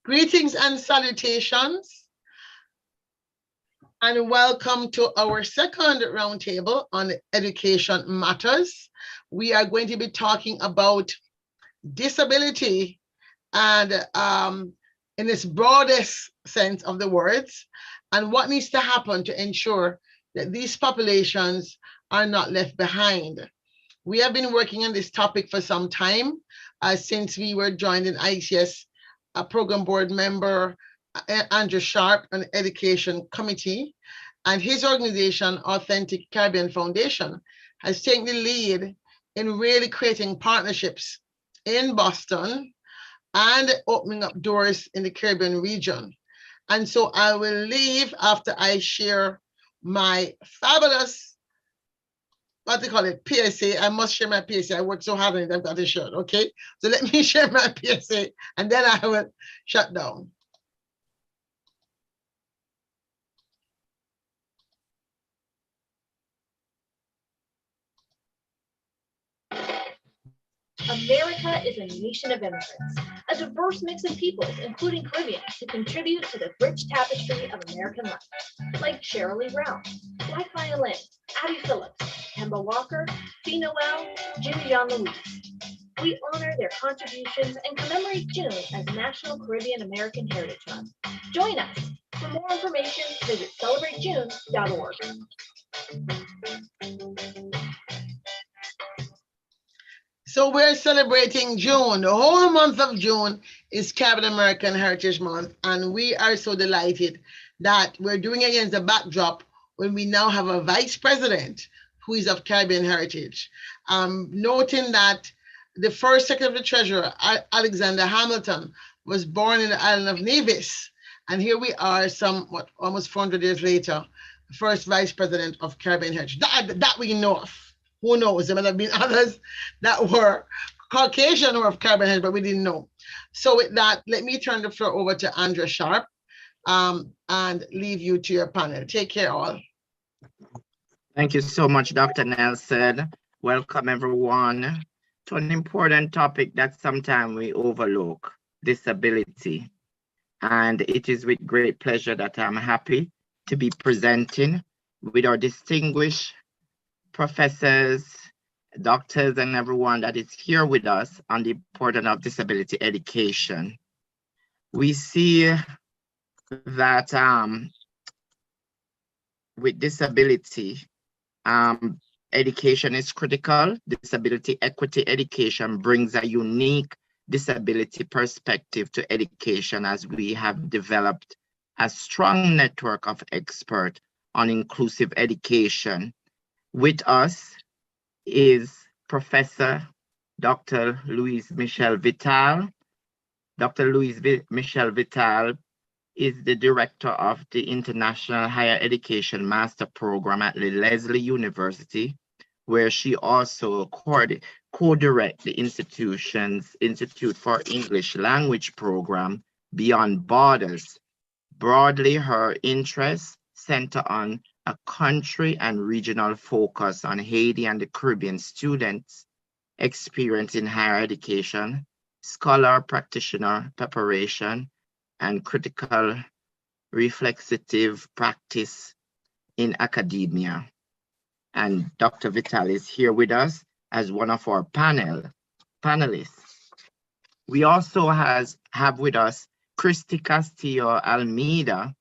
Greetings and salutations, and welcome to our second roundtable on education matters. We are going to be talking about disability and in its broadest sense of the words, and what needs to happen to ensure that these populations are not left behind. We have been working on this topic for some time since we were joined in ICS, a program board member, Andrew Sharp, an education committee, and his organization, Authentic Caribbean Foundation, has taken the lead in really creating partnerships in Boston and opening up doors in the Caribbean region. And so I will leave after I share my fabulous, what they call it, PSA. I must share my PSA. I worked so hard on it, I've got to share it, okay? So let me share my PSA and then I will shut down. America is a nation of immigrants, a diverse mix of peoples, including Caribbeans, who contribute to the rich tapestry of American life, like Cheryl Lee Brown, Black Violin, Addie Phillips, Kemba Walker, Fee Noel, Jimmy John Louise. We honor their contributions and commemorate June as National Caribbean American Heritage Month. Join us. For more information, visit celebratejune.org. So we're celebrating June. The whole month of June is Caribbean American Heritage Month, and we are so delighted that we're doing it against the backdrop when we now have a vice president who is of Caribbean heritage. Noting that the first secretary of the treasurer, Alexander Hamilton, was born in the island of Nevis, and here we are, almost 400 years later, first vice president of Caribbean heritage. That we know of. Who knows? There might have been others that were Caucasian or of Caribbean heritage, but we didn't know. So with that, let me turn the floor over to Andrea Sharp and leave you to your panel. Take care, all. Thank you so much, Dr. Nelson. Welcome, everyone, to an important topic that sometimes we overlook, disability. And it is with great pleasure that I'm happy to be presenting with our distinguished professors, doctors, and everyone that is here with us on the importance of disability education. We see that with disability, education is critical. Disability equity education brings a unique disability perspective to education, as we have developed a strong network of experts on inclusive education. With us is Professor Dr. Louise Michelle Vital. Dr. Louise Michelle Vital is the director of the International Higher Education Master Program at the Lesley University, where she also co-directs the institution's Institute for English Language Program Beyond Borders. Broadly, her interests center on a country and regional focus on Haiti and the Caribbean students' experience in higher education, scholar practitioner preparation, and critical reflexive practice in academia. And Dr. Vital is here with us as one of our panelists. We also have with us Christy Castillo Almeida.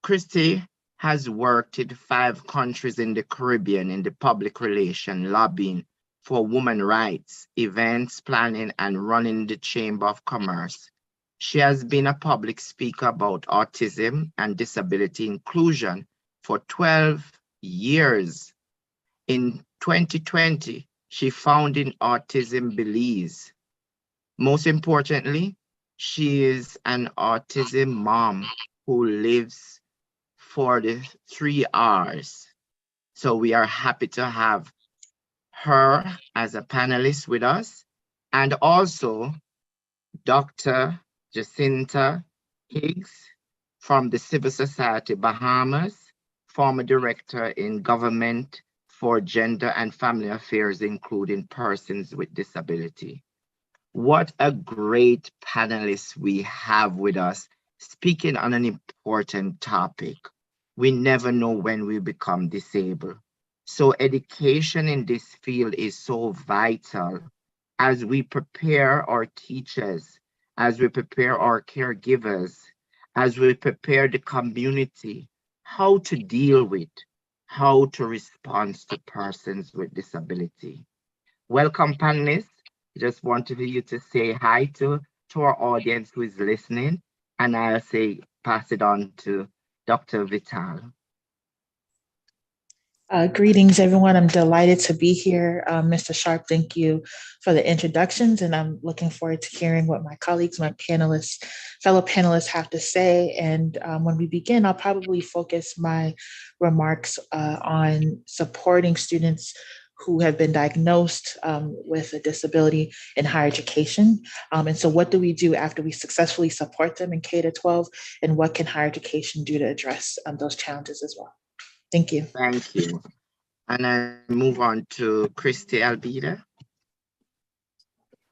Christy has worked in 5 countries in the Caribbean in the public relation lobbying for women's rights, events planning, and running the Chamber of Commerce. She has been a public speaker about autism and disability inclusion for 12 years. In 2020, she founded Autism Belize. Most importantly, she is an autism mom who lives for the 3 R's. So we are happy to have her as a panelist with us, and also Dr. Jacinta Higgs from the Civil Society Bahamas, former director in government for gender and family affairs, including persons with disability. What a great panelist we have with us speaking on an important topic. We never know when we become disabled. So education in this field is so vital as we prepare our teachers, as we prepare our caregivers, as we prepare the community, how to deal with, how to respond to persons with disability. Welcome, panelists. Just wanted you to say hi to our audience who is listening, and I'll say pass it on to Dr. Vital. Greetings, everyone. I'm delighted to be here. Mr. Sharp, thank you for the introductions, and I'm looking forward to hearing what my colleagues, my panelists, fellow panelists have to say. And when we begin, I'll probably focus my remarks on supporting students who have been diagnosed with a disability in higher education. And so what do we do after we successfully support them in K to 12, and what can higher education do to address those challenges as well? Thank you. Thank you. And I move on to Christy Albida.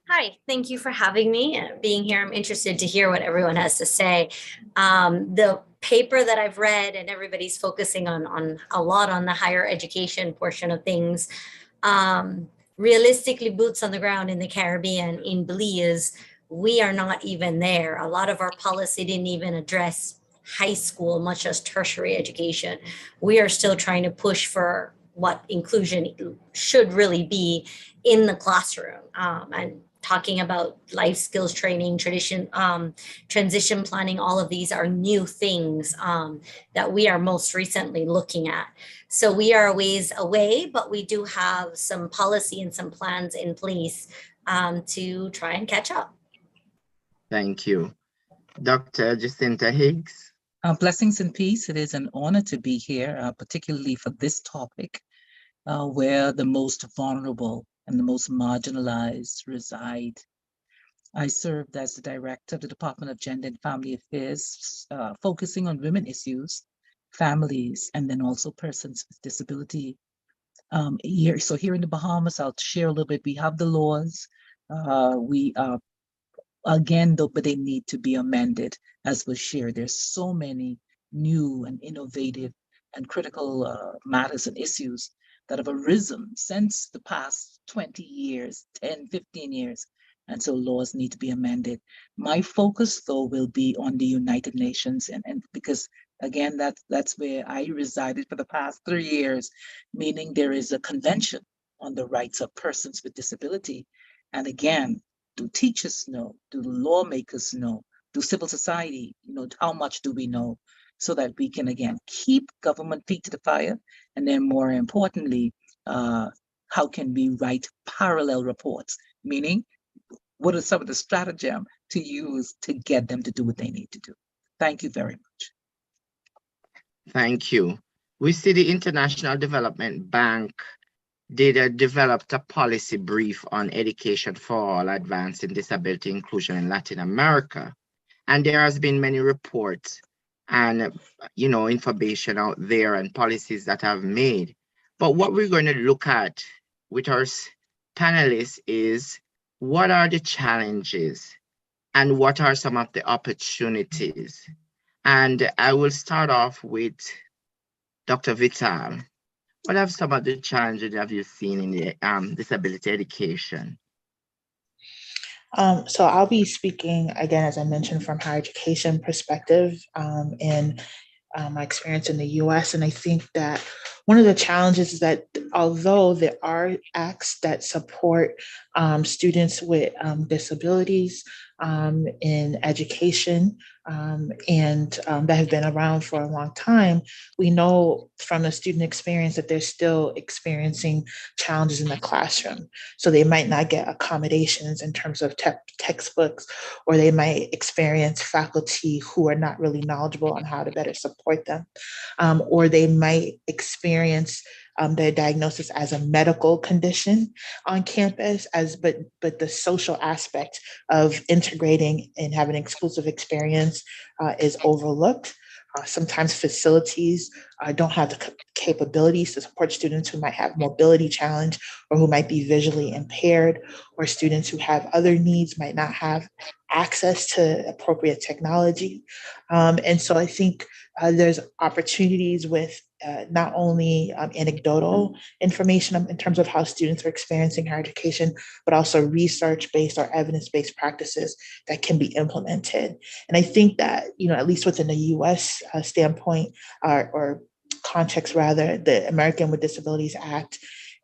Hi, thank you for having me and being here. I'm interested to hear what everyone has to say. The paper that I've read, and everybody's focusing on a lot on the higher education portion of things. Realistically, boots on the ground in the Caribbean, in Belize, we are not even there. A lot of our policy didn't even address high school, much as tertiary education. We are still trying to push for what inclusion should really be in the classroom, and talking about life skills training, transition planning. All of these are new things that we are most recently looking at. So we are a ways away, but we do have some policy and some plans in place to try and catch up. Thank you. Dr. Jacinta Higgs. Blessings and peace. It is an honor to be here, particularly for this topic, where the most vulnerable and the most marginalized reside. I served as the director of the Department of Gender and Family Affairs, focusing on women issues, families, and then also persons with disability. So here in the Bahamas, I'll share a little bit. We have the laws. We are again, though, but they need to be amended, as was shared. There's so many new and innovative and critical matters and issues that have arisen since the past 20 years, 10, 15 years. And so laws need to be amended. My focus, though, will be on the United Nations, and because, again, that's where I resided for the past 3 years, meaning there is a convention on the rights of persons with disability. And again, do teachers know? Do lawmakers know? Do civil society, how much do we know? So that we can, again, keep government feet to the fire. And then more importantly, how can we write parallel reports? Meaning, what are some of the stratagem to use to get them to do what they need to do? Thank you very much. Thank you. We see the International Development Bank developed a policy brief on education for all, advancing disability inclusion in Latin America. And there has been many reports and, information out there and policies that have made. But what we're going to look at with our panelists is what are the challenges and what are some of the opportunities? And I will start off with Dr. Vital. What are some of the challenges have you seen in the disability education? So I'll be speaking, again, as I mentioned, from higher education perspective and my experience in the US. And I think that one of the challenges is that although there are acts that support students with disabilities in education and that have been around for a long time, we know from the student experience that they're still experiencing challenges in the classroom. So they might not get accommodations in terms of textbooks, or they might experience faculty who are not really knowledgeable on how to better support them, or they might experience their diagnosis as a medical condition on campus, but the social aspect of integrating and having an exclusive experience is overlooked. Sometimes facilities don't have the capabilities to support students who might have mobility challenge or who might be visually impaired, or students who have other needs might not have access to appropriate technology. And so I think there's opportunities with not only anecdotal information in terms of how students are experiencing higher education, but also research-based or evidence-based practices that can be implemented. And I think that, at least within the US standpoint or context rather, the American with Disabilities Act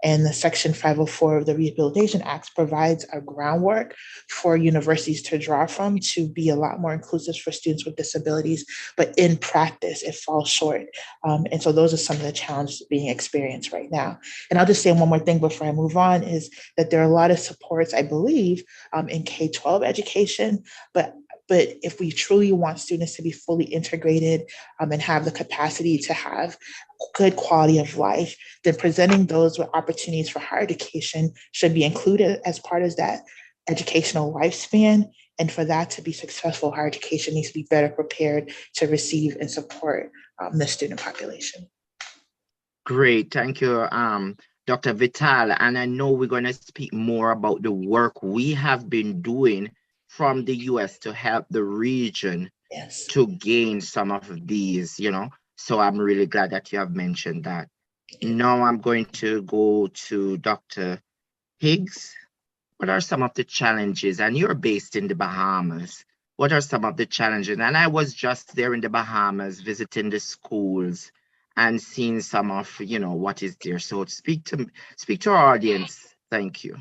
and the Section 504 of the Rehabilitation Act provides a groundwork for universities to draw from to be a lot more inclusive for students with disabilities, but in practice, it falls short. And so those are some of the challenges being experienced right now. And I'll just say one more thing before I move on, is that there are a lot of supports, I believe, in K-12 education, but if we truly want students to be fully integrated and have the capacity to have good quality of life, then presenting those with opportunities for higher education should be included as part of that educational lifespan. And for that to be successful, higher education needs to be better prepared to receive and support the student population. Great, thank you, Dr. Vital. And I know we're going to speak more about the work we have been doing from the US to help the region to gain some of these, So I'm really glad that you have mentioned that. Now I'm going to go to Dr. Higgs. What are some of the challenges? And you're based in the Bahamas. What are some of the challenges? And I was just there in the Bahamas visiting the schools and seeing some of, what is there. So speak to our audience. Thank you.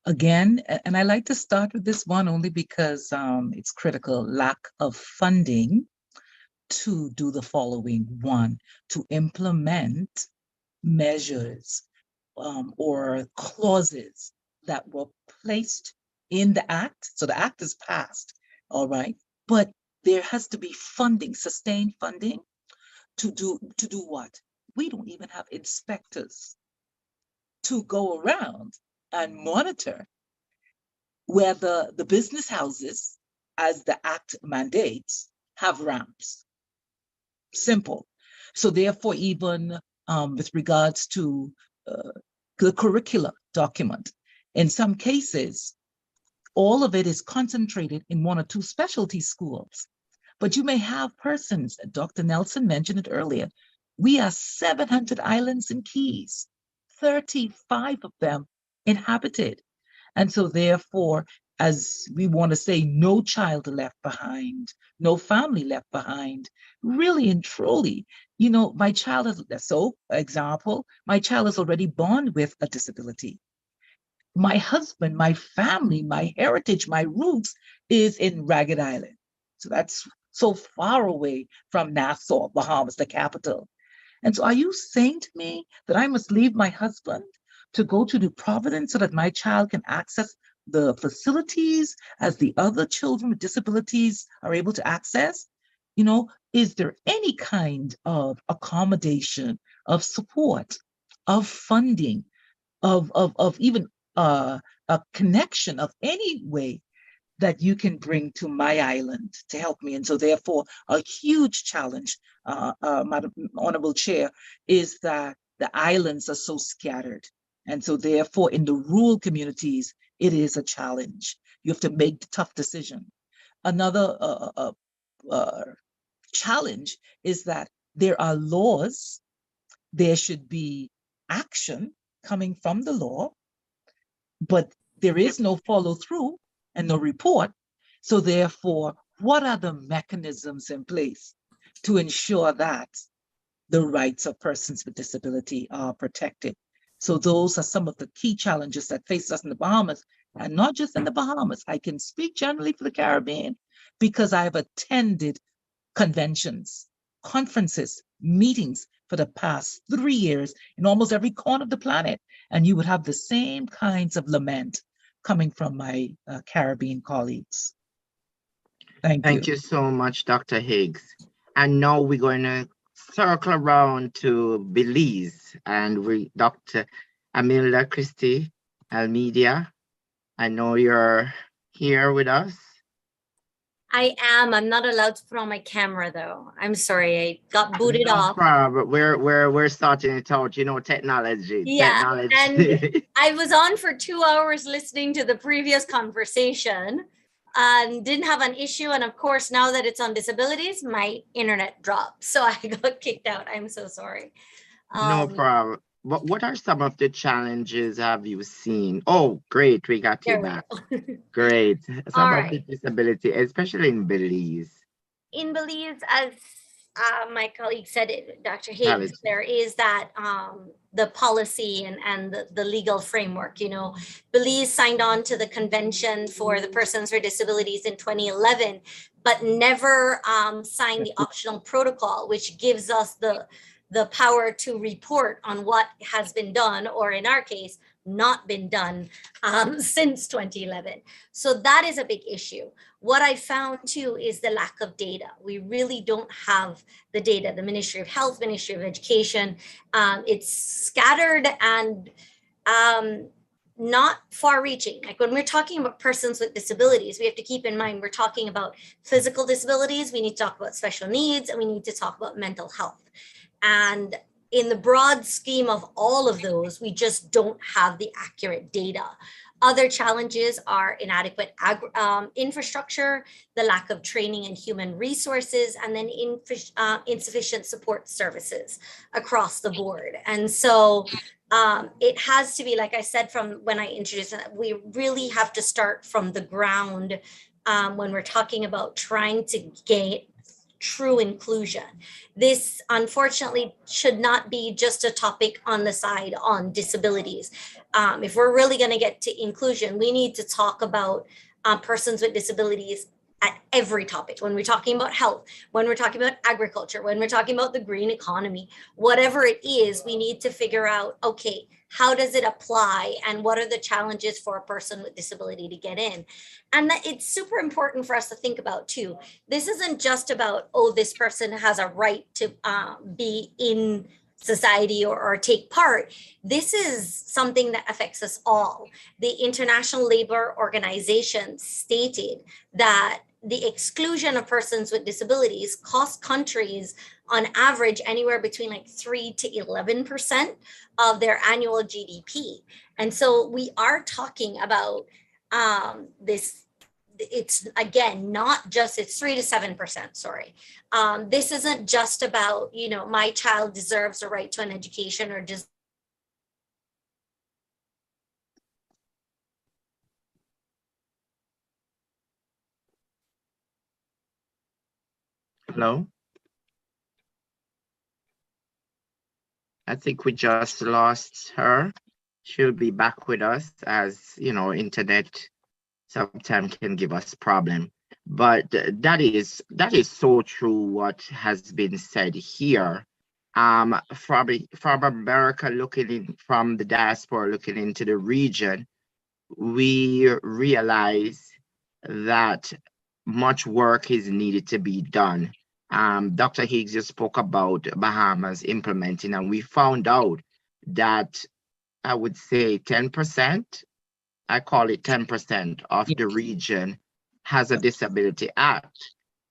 Again, and I like to start with this one only because it's critical: lack of funding to do the following. One, to implement measures or clauses that were placed in the act. So the act is passed, all right, but there has to be funding, sustained funding to do what? We don't even have inspectors to go around and monitor whether the business houses, as the act mandates, have ramps. Simple. So therefore, even with regards to the curricula document, in some cases, all of it is concentrated in one or two specialty schools. But you may have persons, Dr. Nelson mentioned it earlier, we are 700 islands and keys, 35 of them inhabited. And so therefore, as we want to say, no child left behind, no family left behind, really and truly, my child is, so example, my child is already born with a disability. My husband, my family, my heritage, my roots is in Ragged Island. So that's so far away from Nassau, Bahamas, the capital. And so are you saying to me that I must leave my husband to go to New Providence so that my child can access the facilities as the other children with disabilities are able to access? Is there any kind of accommodation, of support, of funding, of even a connection of any way that you can bring to my island to help me? And so therefore, a huge challenge, Madam Honorable Chair, is that the islands are so scattered. And so therefore, in the rural communities, it is a challenge. You have to make the tough decision. Another challenge is that there are laws, there should be action coming from the law, but there is no follow through and no report. So therefore, what are the mechanisms in place to ensure that the rights of persons with disability are protected? So those are some of the key challenges that face us in the Bahamas, and not just in the Bahamas. I can speak generally for the Caribbean because I've attended conventions, conferences, meetings for the past 3 years in almost every corner of the planet. And you would have the same kinds of lament coming from my Caribbean colleagues. Thank you so much, Dr. Higgs. And now we're going to circle around to Belize, and Dr. Amelia Christie Almeida. I know you're here with us. I am. I'm not allowed to put on my camera though. I'm sorry. I got booted No off. problem. We're starting it out, you know, technology. Yeah. Technology. And I was on for 2 hours listening to the previous conversation and didn't have an issue. And of course, now that it's on disabilities, my internet dropped. So I got kicked out. I'm so sorry. No problem. What are some of the challenges have you seen? Oh, great. We got you There we back. go. Great. All Some of the right. disability, especially in Belize. In Belize, as my colleague said, Dr. Higgs, Challenge. there is that the policy and the legal framework. Belize signed on to the Convention for the Persons with Disabilities in 2011, but never signed the optional protocol, which gives us the power to report on what has been done, or in our case, not been done since 2011. So that is a big issue. What I found too is the lack of data. We really don't have the data. The Ministry of Health, Ministry of Education, it's scattered and not far reaching. Like when we're talking about persons with disabilities, we have to keep in mind we're talking about physical disabilities, we need to talk about special needs, and we need to talk about mental health. And in the broad scheme of all of those, we just don't have the accurate data. Other challenges are inadequate infrastructure, the lack of training and human resources, and then insufficient support services across the board. And so it has to be, like I said, from when I introduced it, we really have to start from the ground when we're talking about trying to gain true inclusion. This unfortunately should not be just a topic on the side on disabilities. If we're really going to get to inclusion, we need to talk about persons with disabilities at every topic. When we're talking about health, when we're talking about agriculture, when we're talking about the green economy, whatever it is, we need to figure out, okay, how does it apply and what are the challenges for a person with disability to get in? And that it's super important for us to think about too. This isn't just about, oh, this person has a right to be in society or take part. This is something that affects us all. The International Labor Organization stated that the exclusion of persons with disabilities costs countries on average anywhere between like 3 to 11% of their annual GDP. And so we are talking about this. It's again, not just, it's 3 to 7%, sorry. This isn't just about, my child deserves a right to an education or just. Hello? I think we just lost her. She'll be back with us, as internet sometimes can give us problem. But that is so true what has been said here. From America looking in, from the diaspora looking into the region, we realize that much work is needed to be done. Dr. Higgs just spoke about Bahamas implementing, and we found out that I would say 10%, I call it 10% of the region has a Disability Act,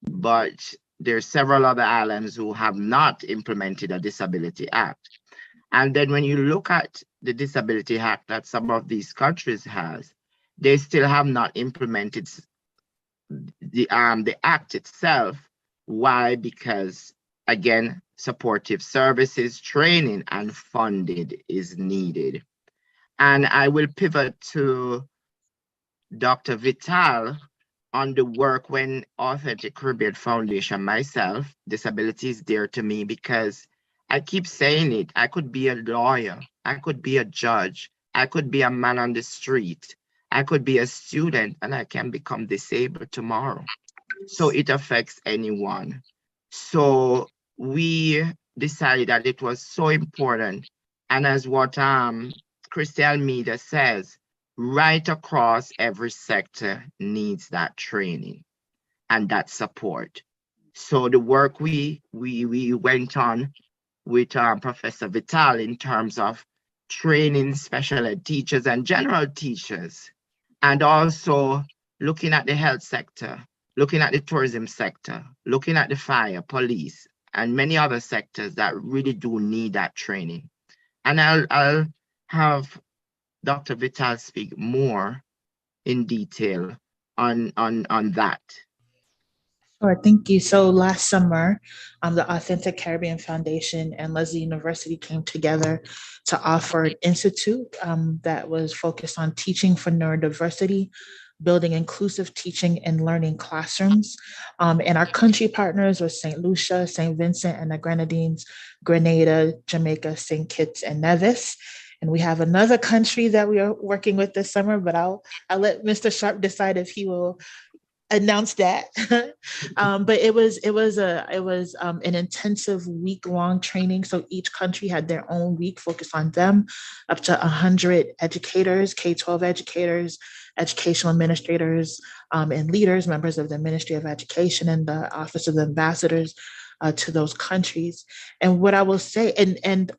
but there's several other islands who have not implemented a Disability Act. And then when you look at the Disability Act that some of these countries has, they still have not implemented the act itself. Why? Because again, supportive services, training, and funded is needed. And I will pivot to Dr. Vital on the work when Authentic Caribbean Foundation, myself, disability is dear to me because I keep saying it. I could be a lawyer. I could be a judge. I could be a man on the street. I could be a student, and I can become disabled tomorrow. So it affects anyone. So we decided that it was so important. And as what Christy Almeida says, right across every sector needs that training and that support. So the work we went on with Professor Vital in terms of training special ed teachers and general teachers, and also looking at the health sector, looking at the tourism sector, looking at the fire, police, and many other sectors that really do need that training. And I'll have Dr. Vital speak more in detail on that. Sure, thank you. So last summer, the Authentic Caribbean Foundation and Leslie University came together to offer an institute that was focused on teaching for neurodiversity, building inclusive teaching and learning classrooms. And our country partners were St. Lucia, St. Vincent and the Grenadines, Grenada, Jamaica, St. Kitts and Nevis. And we have another country that we are working with this summer, but I'll let Mr. Sharp decide if he will announce that. But it was an intensive week-long training. So each country had their own week focused on them, up to 100 educators, K-12 educators, educational administrators, and leaders, members of the Ministry of Education and the Office of the Ambassadors to those countries. And what I will say, and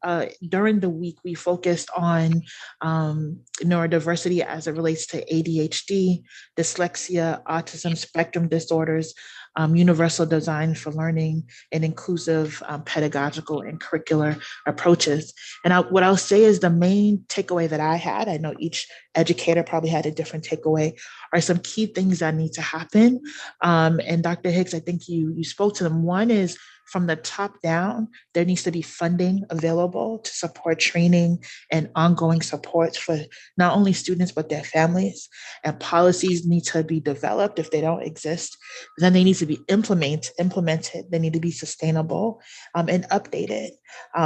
during the week, we focused on neurodiversity as it relates to ADHD, dyslexia, autism spectrum disorders, universal design for learning, and inclusive pedagogical and curricular approaches. And what I'll say is the main takeaway that I had, I know each educator probably had a different takeaway, are some key things that need to happen. And Dr. Hicks, I think you spoke to them. One is from the top down, there needs to be funding available to support training and ongoing supports for not only students, but their families. And policies need to be developed. If they don't exist, then they need to be implemented. They need to be sustainable and updated.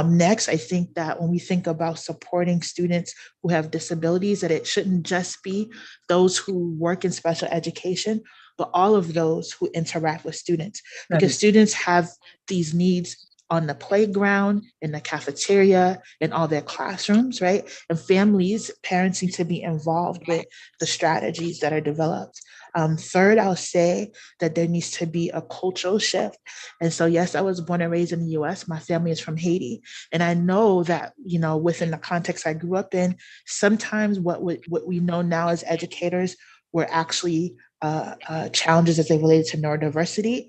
Next, I think that when we think about supporting students who have disabilities, that it shouldn't just be those who work in special education, but all of those who interact with students, because students have these needs on the playground, in the cafeteria, in all their classrooms, right? And families, parents need to be involved with the strategies that are developed. Third, I'll say that there needs to be a cultural shift. And so, yes, I was born and raised in the US. My family is from Haiti. And I know that, within the context I grew up in, sometimes what we know now as educators were actually challenges as they related to neurodiversity.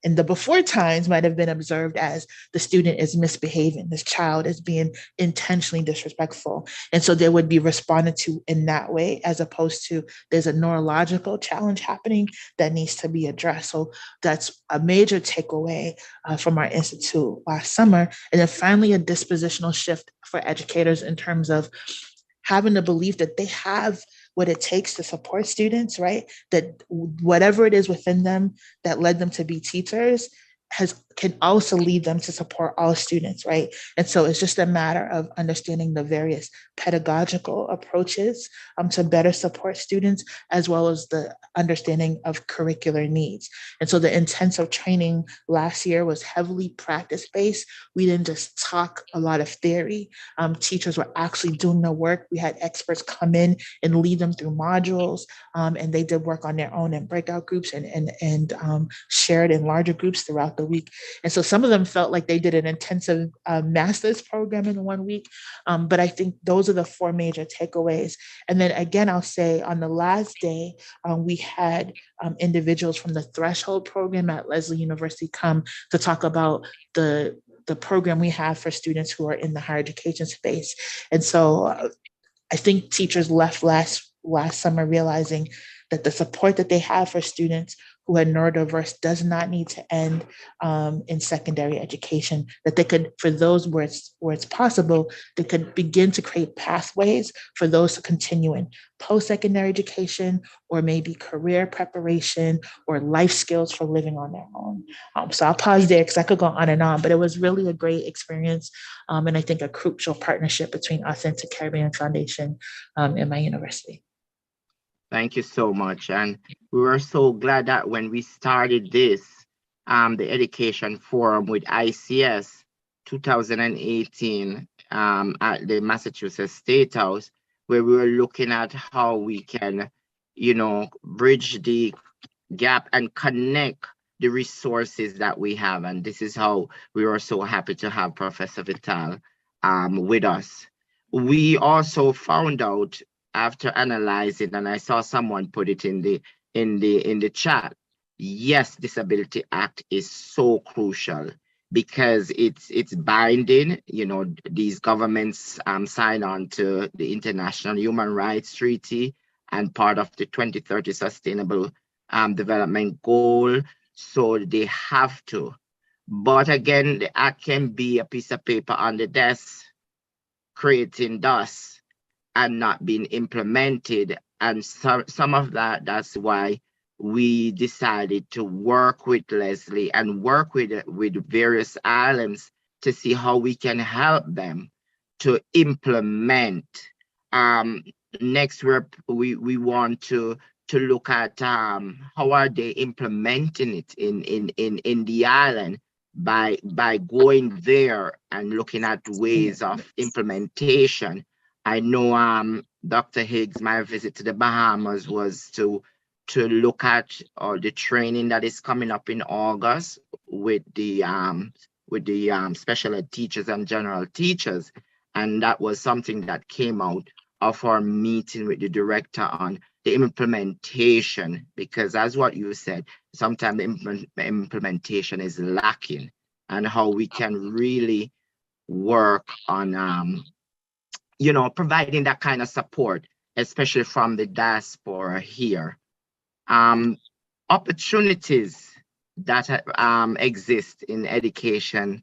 In the before times might have been observed as the student is misbehaving, this child is being intentionally disrespectful. And so they would be responded to in that way, as opposed to there's a neurological challenge happening that needs to be addressed. So that's a major takeaway from our institute last summer. And then finally, a dispositional shift for educators in terms of having the belief that they have what it takes to support students, right? That whatever it is within them that led them to be teachers can also lead them to support all students, right? And so it's just a matter of understanding the various pedagogical approaches to better support students, as well as the understanding of curricular needs. And so the intensive training last year was heavily practice-based. We didn't just talk a lot of theory. Teachers were actually doing the work. We had experts come in and lead them through modules, and they did work on their own in breakout groups and shared in larger groups throughout the week. And so some of them felt like they did an intensive master's program in 1 week. But I think those are the four major takeaways. And then again, I'll say on the last day, we had individuals from the Threshold program at Leslie University come to talk about the program we have for students who are in the higher education space. And so I think teachers left last summer realizing that the support that they have for students who are neurodiverse does not need to end in secondary education, that they could, for those where it's possible, they could begin to create pathways for those to continue in post-secondary education, or maybe career preparation or life skills for living on their own. So I'll pause there because I could go on and on, but it was really a great experience. And I think a crucial partnership between Authentic Caribbean Foundation and my university. Thank you so much. And we were so glad that when we started this, the Education Forum with ICS 2018 at the Massachusetts State House, where we were looking at how we can, bridge the gap and connect the resources that we have. And this is how we were so happy to have Professor Vital with us. We also found out, after analyzing, and I saw someone put it in in the chat. Yes, Disability Act is so crucial because it's binding. You know, these governments sign on to the International Human Rights Treaty and part of the 2030 Sustainable Development Goal. So they have to. But again, the act can be a piece of paper on the desk, creating dust and not being implemented. And some of that's why we decided to work with Leslie and work with various islands to see how we can help them to implement. Next, we want to look at how are they implementing it in the island by going there and looking at ways of implementation. I know Dr. Higgs, my visit to the Bahamas was to look at the training that is coming up in August with the special ed teachers and general teachers. And that was something that came out of our meeting with the director on the implementation, because as what you said, sometimes the implementation is lacking, and how we can really work on you know, providing that kind of support, especially from the diaspora here. Opportunities that exist in education.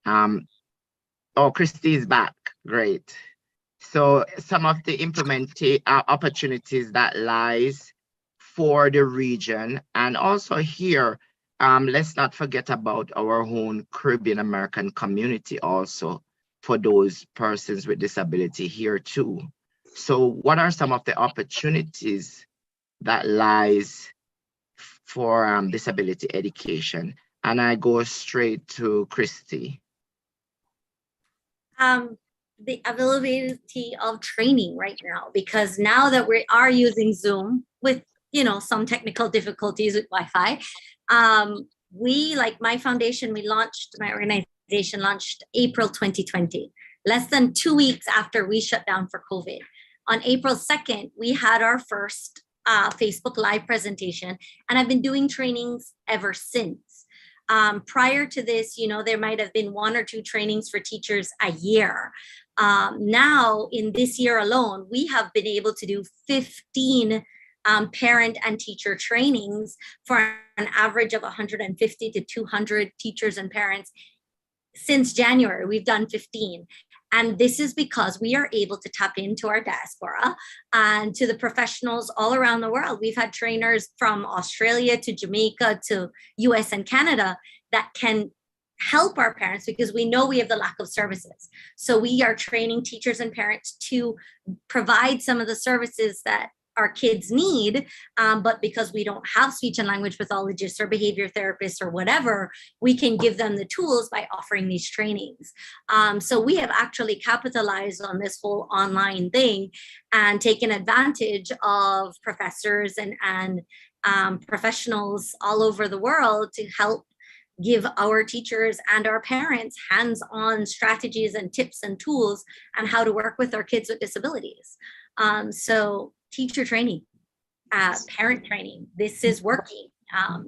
Oh, Christy is back, great. So some of the opportunities that lies for the region, and also here, let's not forget about our own Caribbean American community also, for those persons with disability here too. So what are some of the opportunities that lies for disability education? And I go straight to Christy. The availability of training right now, because now that we are using Zoom with, you know, some technical difficulties with Wi-Fi, we, like my foundation, my organization launched April 2020, less than 2 weeks after we shut down for COVID. On April 2nd, we had our first Facebook Live presentation, and I've been doing trainings ever since. Prior to this, you know, there might have been 1 or 2 trainings for teachers a year. Now, in this year alone, we have been able to do 15 parent and teacher trainings for an average of 150 to 200 teachers and parents. Since January, we've done 15. And this is because we are able to tap into our diaspora and to the professionals all around the world. We've had trainers from Australia to Jamaica to US and Canada that can help our parents, because we know we have the lack of services. So we are training teachers and parents to provide some of the services that our kids need, but because we don't have speech and language pathologists or behavior therapists or whatever, we can give them the tools by offering these trainings. So we have actually capitalized on this whole online thing and taken advantage of professors and professionals all over the world to help give our teachers and our parents hands-on strategies and tips and tools on how to work with our kids with disabilities. So teacher training, parent training, this is working.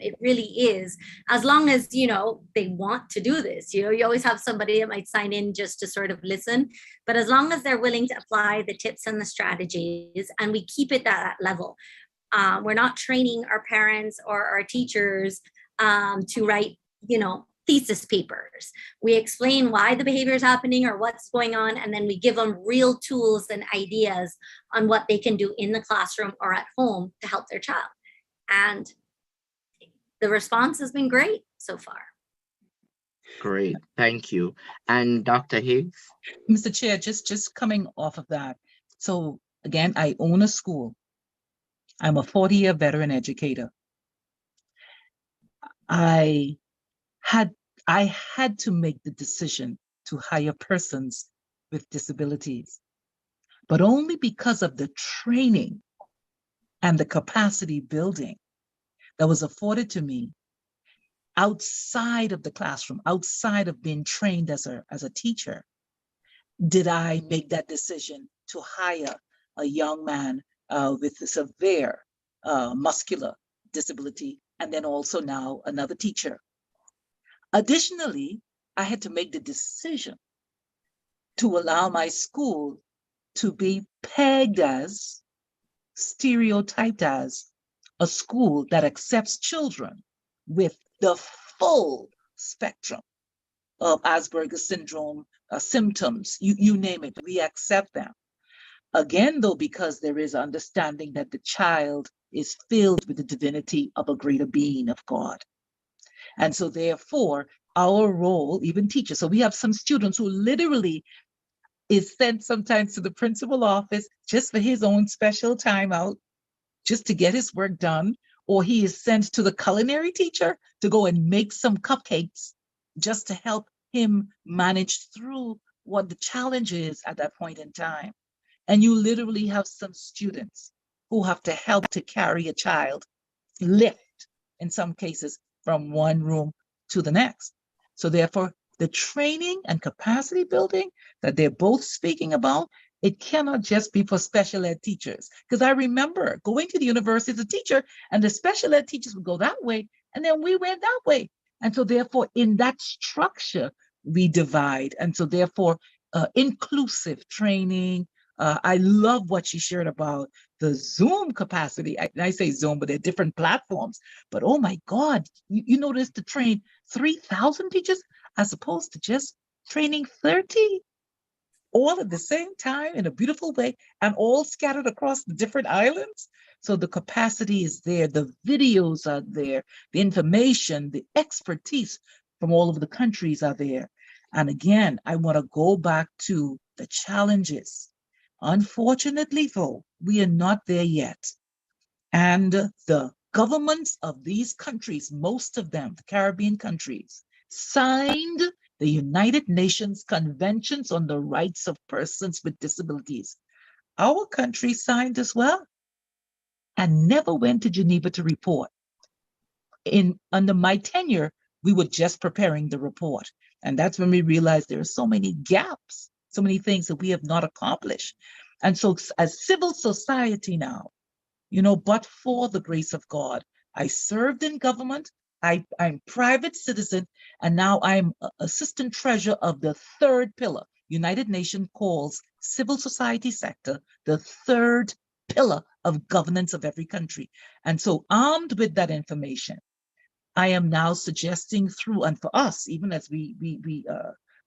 It really is, as long as, you know, they want to do this. You know, you always have somebody that might sign in just to sort of listen, but as long as they're willing to apply the tips and the strategies, and we keep it at that level. We're not training our parents or our teachers to write, you know, thesis papers. We explain why the behavior is happening or what's going on, and then we give them real tools and ideas on what they can do in the classroom or at home to help their child. And the response has been great so far. Great, thank you. And Dr. Higgs? Mr. Chair, just coming off of that. So again, I own a school. I'm a 40-year veteran educator. I had to make the decision to hire persons with disabilities, but only because of the training and the capacity building that was afforded to me outside of the classroom, outside of being trained as a teacher, did I make that decision to hire a young man with severe muscular disability, and then also now another teacher. Additionally, I had to make the decision to allow my school to be pegged as, stereotyped as, a school that accepts children with the full spectrum of Asperger's syndrome symptoms, you name it, we accept them. Again, though, because there is understanding that the child is filled with the divinity of a greater being of God. And so therefore, our role, even teachers, so we have some students who literally is sent sometimes to the principal office just for his own special time out, just to get his work done, or he is sent to the culinary teacher to go and make some cupcakes just to help him manage through what the challenge is at that point in time. And you literally have some students who have to help to carry a child, lift in some cases from one room to the next. So therefore, the training and capacity building that they're both speaking about, it cannot just be for special ed teachers. Because I remember going to the university as a teacher, and the special ed teachers would go that way, and then we went that way. And so therefore, in that structure, we divide. And so therefore, inclusive training. I love what she shared about the Zoom capacity. I say Zoom, but they're different platforms. But oh my God, you notice to train 3,000 teachers as opposed to just training 30, all at the same time in a beautiful way, and all scattered across the different islands. So the capacity is there, the videos are there, the information, the expertise from all over the countries are there. And again, I want to go back to the challenges. Unfortunately, though, we are not there yet. And the governments of these countries, most of them, the Caribbean countries, signed the United Nations Conventions on the Rights of Persons with Disabilities. Our country signed as well and never went to Geneva to report. Under my tenure, we were just preparing the report. And that's when we realized there are so many gaps, so many things that we have not accomplished. And so as civil society now, but for the grace of God, I served in government, I'm private citizen, and now I'm assistant treasurer of the third pillar. United Nations calls civil society sector the third pillar of governance of every country. And so armed with that information, I am now suggesting through, and for us, even as we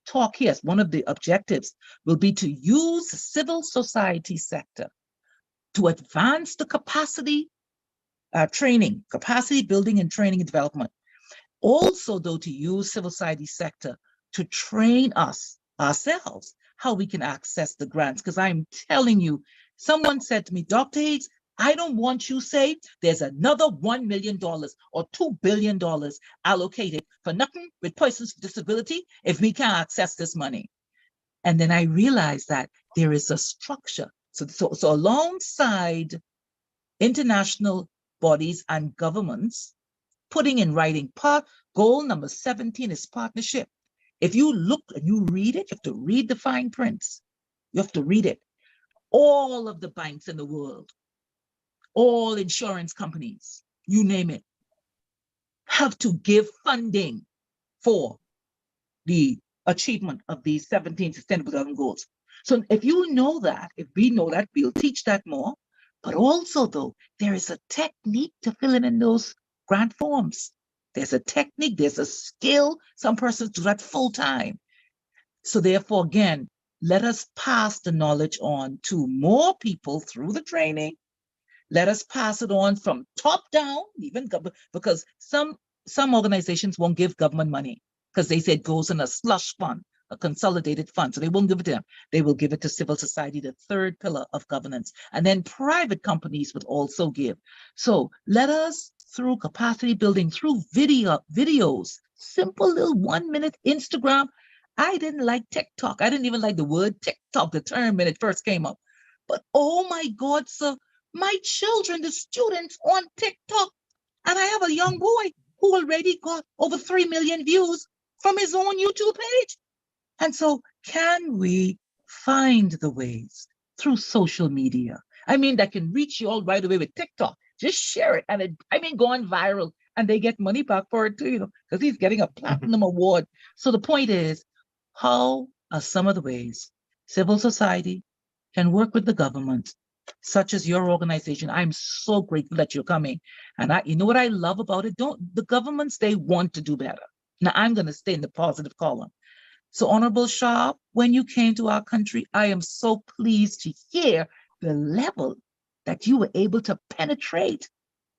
talk here, one of the objectives will be to use civil society sector to advance the capacity training, capacity building and training and development. Also, though, to use civil society sector to train us ourselves how we can access the grants. Because I'm telling you, someone said to me, Dr. Higgs, I don't want you to say there's another $1 million or $2 billion allocated for nothing with persons with disability if we can't access this money. And then I realized that there is a structure. So alongside international bodies and governments, putting in writing, goal number 17 is partnership. If you look and you read it, you have to read the fine prints. You have to read it. All of the banks in the world, all insurance companies, you name it, have to give funding for the achievement of these 17 Sustainable Development Goals. So if you know that, if we know that, we'll teach that more. But also, though, there is a technique to filling in those grant forms. There's a technique, there's a skill. Some persons do that full time. So therefore, again, let us pass the knowledge on to more people through the training. Let us pass it on from top down, even because some organizations won't give government money because they say it goes in a slush fund, a consolidated fund. So they won't give it to them. They will give it to civil society, the third pillar of governance. And then private companies would also give. So let us, through capacity building, through videos, simple little 1 minute Instagram. I didn't like TikTok. I didn't even like the word TikTok, the term when it first came up. But oh my God, sir, my children, the students on TikTok, and I have a young boy who already got over 3 million views from his own YouTube page. And so can we find the ways through social media? I mean, that can reach you all right away with TikTok. just share it. And gone viral, and they get money back for it too, because he's getting a platinum award. So the point is, how are some of the ways civil society can work with the government, such as your organization? I'm so grateful that you're coming. And you know what I love about it? The governments, they want to do better. Now I'm going to stay in the positive column. So Honorable Shah, when you came to our country, I am so pleased to hear the level that you were able to penetrate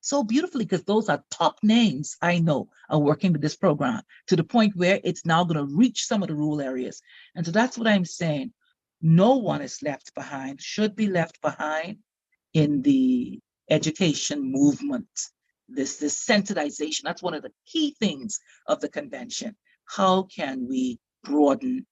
so beautifully, because those are top names I know are working with this program, to the point where it's now going to reach some of the rural areas. And so that's what I'm saying. No one is left behind, should be left behind in the education movement. This sensitization, that's one of the key things of the convention. How can we broaden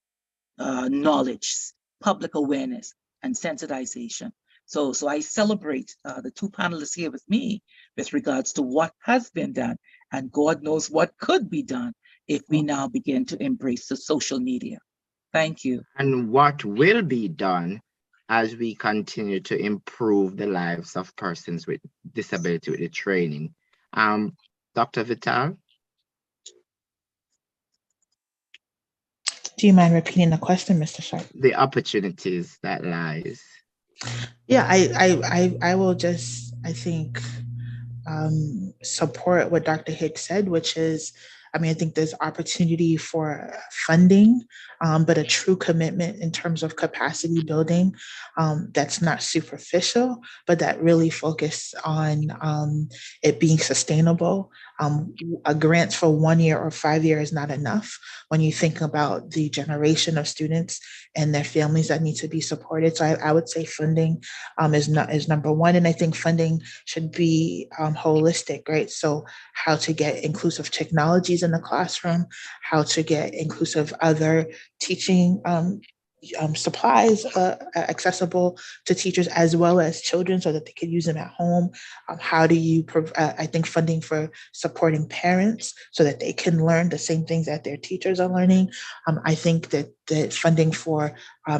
knowledge, public awareness, and sensitization? So I celebrate the two panelists here with me with regards to what has been done, and God knows what could be done if we now begin to embrace the social media. Thank you. And what will be done as we continue to improve the lives of persons with disability with the training. Dr. Vital? Do you mind repeating the question, Mr. Sharp? The opportunities that lies. Yeah, I will just, I think, support what Dr. Hicks said, which is, I think there's opportunity for funding, but a true commitment in terms of capacity building that's not superficial, but that really focus on it being sustainable. A grant for 1 year or 5 years is not enough when you think about the generation of students and their families that need to be supported. So I would say funding is number one. And I think funding should be holistic, right? So how to get inclusive technologies in the classroom, how to get inclusive other teaching supplies accessible to teachers as well as children so that they could use them at home. How do you, I think funding for supporting parents so that they can learn the same things that their teachers are learning. I think that funding for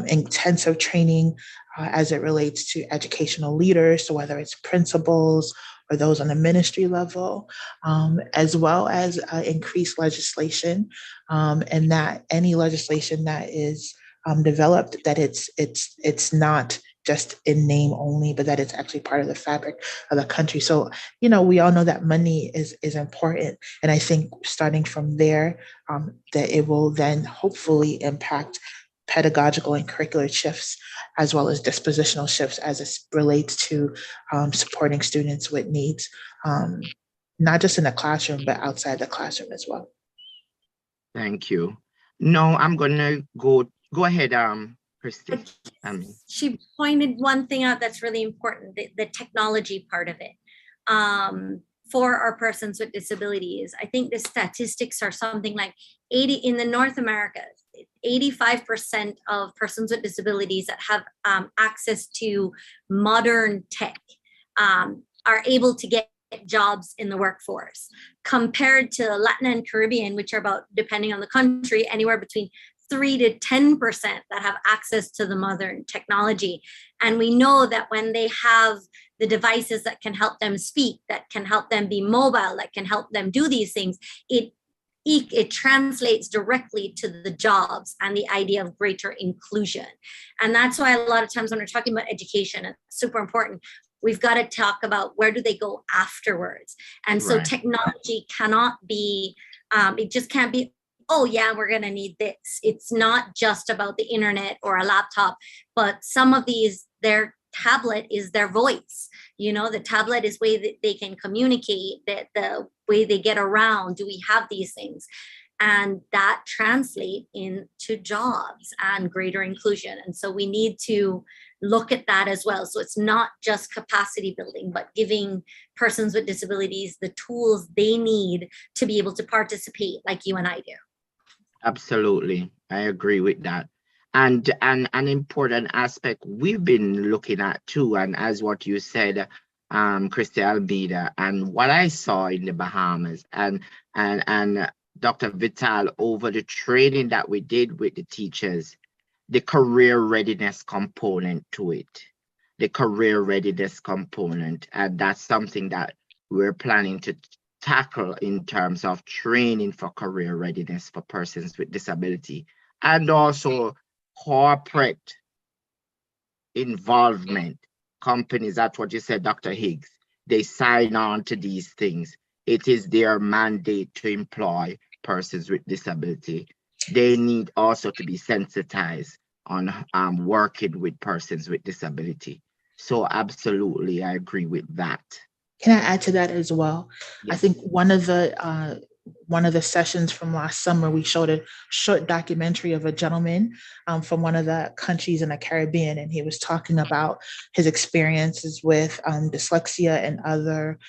intensive training as it relates to educational leaders, so whether it's principals or those on the ministry level, as well as increased legislation, and that any legislation that is developed, that it's not just in name only, but that it's actually part of the fabric of the country. So, we all know that money is important. And I think starting from there, that it will then hopefully impact pedagogical and curricular shifts, as well as dispositional shifts as it relates to supporting students with needs, not just in the classroom, but outside the classroom as well. Thank you. No, I'm gonna go ahead, Christy. She pointed one thing out that's really important, the technology part of it. For our persons with disabilities, I think the statistics are something like 80 in the North America, 85% of persons with disabilities that have access to modern tech are able to get jobs in the workforce, compared to Latin and Caribbean, which are about, depending on the country, anywhere between 3 to 10% that have access to the modern technology. And we know that when they have the devices that can help them speak, that can help them be mobile, that can help them do these things, it translates directly to the jobs and the idea of greater inclusion. And that's why a lot of times when we're talking about education, it's super important. We've got to talk about where do they go afterwards. And so technology cannot be, it just can't be, oh yeah, we're going to need this. It's not just about the internet or a laptop, but some of these, their tablet is their voice. The tablet is way that they can communicate, that the way they get around. Do we have these things? And that translate into jobs and greater inclusion. And so we need to look at that as well. So it's not just capacity building, but giving persons with disabilities the tools they need to be able to participate like you and I do. Absolutely. I agree with that. And an important aspect we've been looking at too, and as what you said, Christy Almeida, and what I saw in the Bahamas, and Dr. Vital, over the training that we did with the teachers, the career readiness component to it. the career readiness component. And that's something that we're planning to tackle in terms of training for career readiness for persons with disability, and also corporate involvement. Companies, that's what you said, Dr. Higgs, they sign on to these things. It is their mandate to employ persons with disability. They need also to be sensitized on working with persons with disability. So absolutely, I agree with that. Can I add to that as well? I Yes. think one of the sessions from last summer, we showed a short documentary of a gentleman from one of the countries in the Caribbean, and he was talking about his experiences with dyslexia and other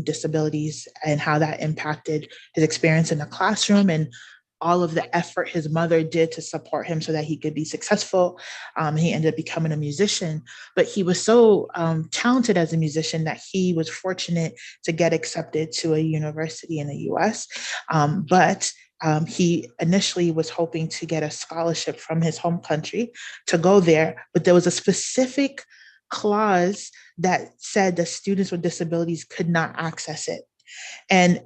disabilities, and how that impacted his experience in the classroom, and all of the effort his mother did to support him so that he could be successful. He ended up becoming a musician, but he was so talented as a musician that he was fortunate to get accepted to a university in the US. But he initially was hoping to get a scholarship from his home country to go there, but there was a specific clause that said that students with disabilities could not access it. And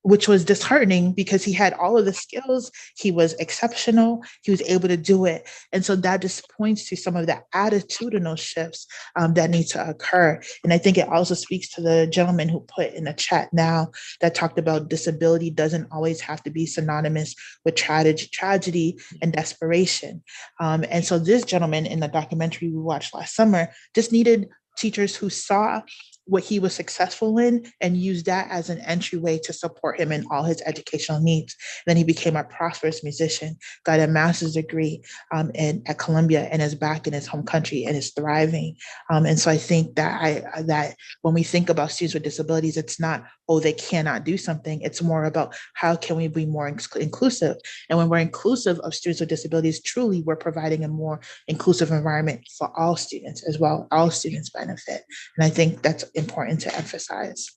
which was disheartening because he had all of the skills, he was exceptional, he was able to do it. And so that just points to some of the attitudinal shifts that need to occur. And I think it also speaks to the gentleman who put in the chat now that talked about disability doesn't always have to be synonymous with tragedy and desperation. And so this gentleman in the documentary we watched last summer just needed teachers who saw what he was successful in and used that as an entryway to support him in all his educational needs. And then he became a prosperous musician, got a master's degree at Columbia, and is back in his home country and is thriving. And so I think that when we think about students with disabilities, it's not, oh, they cannot do something. It's more about how can we be more inclusive? And when we're inclusive of students with disabilities, truly we're providing a more inclusive environment for all students as well. All students benefit. And I think that's important to emphasize.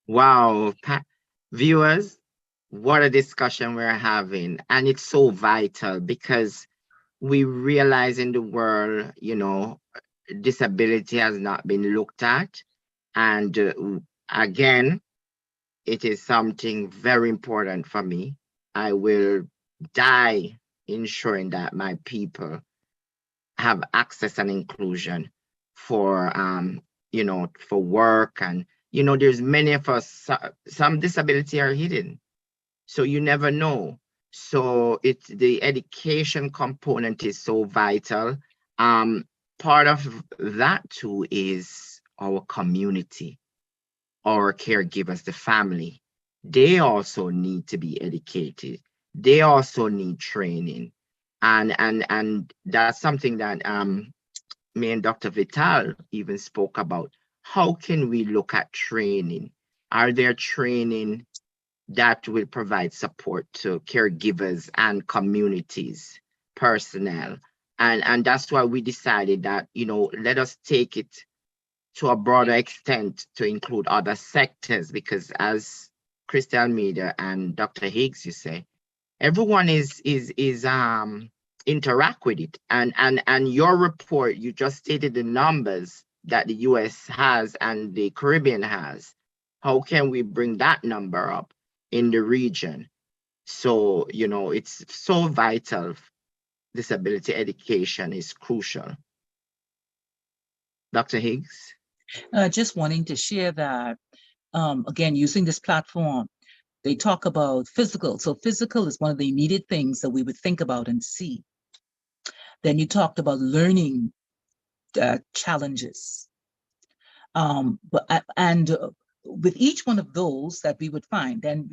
Wow, viewers, what a discussion we're having. And it's so vital because we realize in the world, disability has not been looked at. And again, it is something very important for me. I will die ensuring that my people have access and inclusion for for work. And there's many of us, some disability are hidden, so you never know. So it's the education component is so vital. Part of that too is our community, our caregivers, the family. They also need to be educated. They also need training. And that's something that me and Dr. Vital even spoke about. How can we look at training? Are there training that will provide support to caregivers and communities, personnel? And that's why we decided that, let us take it to a broader extent to include other sectors, because as Crystal Media and Dr. Higgs, you say, everyone is interact with it. And your report, you just stated the numbers that the US has and the Caribbean has. How can we bring that number up in the region? So, it's so vital. Disability education is crucial. Dr. Higgs? Just wanting to share that, again, using this platform, they talk about physical. So physical is one of the immediate things that we would think about and see. Then you talked about learning challenges. With each one of those that we would find, then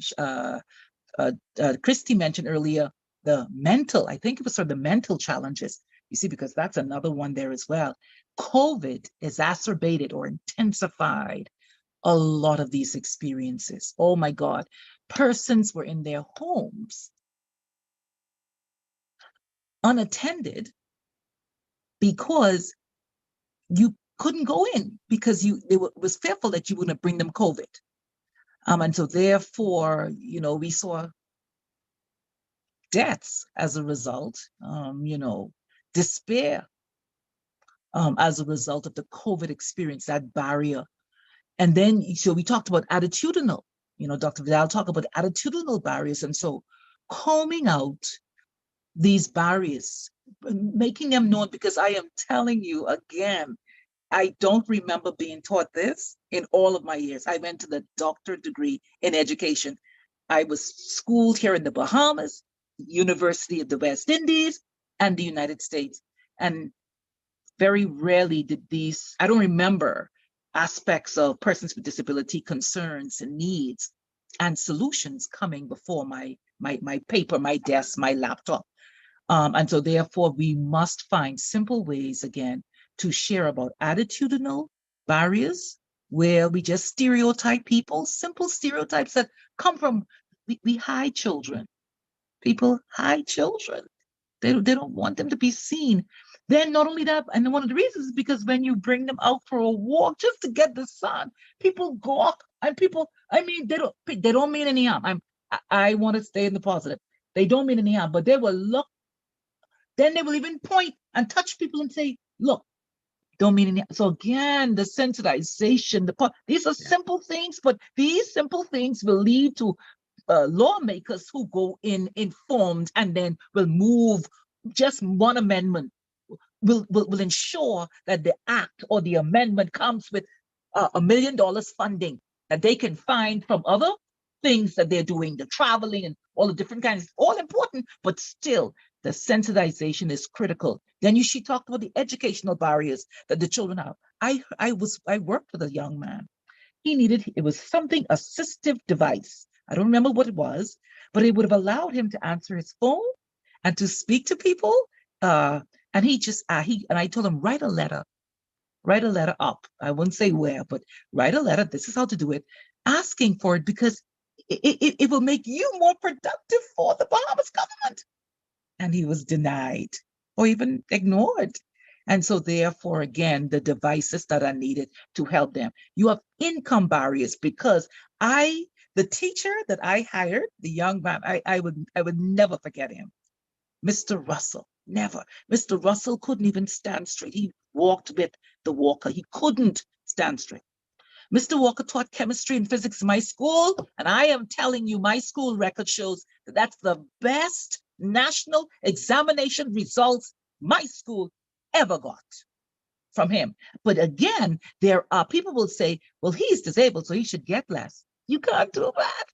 Christy mentioned earlier the mental, I think it was sort of the mental challenges, you see, because that's another one there as well. COVID exacerbated or intensified a lot of these experiences. Oh my God, persons were in their homes unattended because you couldn't go in because was fearful that you wouldn't bring them COVID. And so therefore, we saw deaths as a result, despair, as a result of the COVID experience, that barrier. And then, so we talked about attitudinal, Dr. Vidal talked about attitudinal barriers. And so combing out these barriers, making them known, because I am telling you again, I don't remember being taught this in all of my years. I went to the doctorate degree in education. I was schooled here in the Bahamas, University of the West Indies, and the United States. And very rarely did these, I don't remember aspects of persons with disability concerns and needs and solutions coming before my paper, my desk, my laptop. And so therefore we must find simple ways again to share about attitudinal barriers where we just stereotype people, simple stereotypes that come from, we hide children. People hide children. They don't want them to be seen. Then not only that, and one of the reasons is because when you bring them out for a walk just to get the sun, people gawk, and people, I mean, they don't mean any harm. I want to stay in the positive. They don't mean any harm, but they will look, then they will even point and touch people and say, look, don't mean any. So again, the sensitization, these are simple things, but these simple things will lead to lawmakers who go in informed and then will move. Just one amendment will ensure that the act or the amendment comes with $1 million funding that they can find from other things that they're doing, the traveling and all the different kinds, all important, but still the sensitization is critical. Then she talked about the educational barriers that the children have. I worked with a young man. It was something, assistive device. I don't remember what it was, but it would have allowed him to answer his phone and to speak to people. And I told him, write a letter up. I wouldn't say where, but write a letter. This is how to do it, asking for it, because it will make you more productive for the Bahamas government. And he was denied or even ignored. And so therefore, again, the devices that are needed to help them. You have income barriers, because the teacher that I hired, the young man, I would never forget him. Mr. Russell, never. Mr. Russell couldn't even stand straight. He walked with the walker. He couldn't stand straight. Mr. Walker taught chemistry and physics in my school, and I am telling you, my school record shows that that's the best national examination results my school ever got from him. But again, there are people will say, well, he's disabled, so he should get less. You can't do that.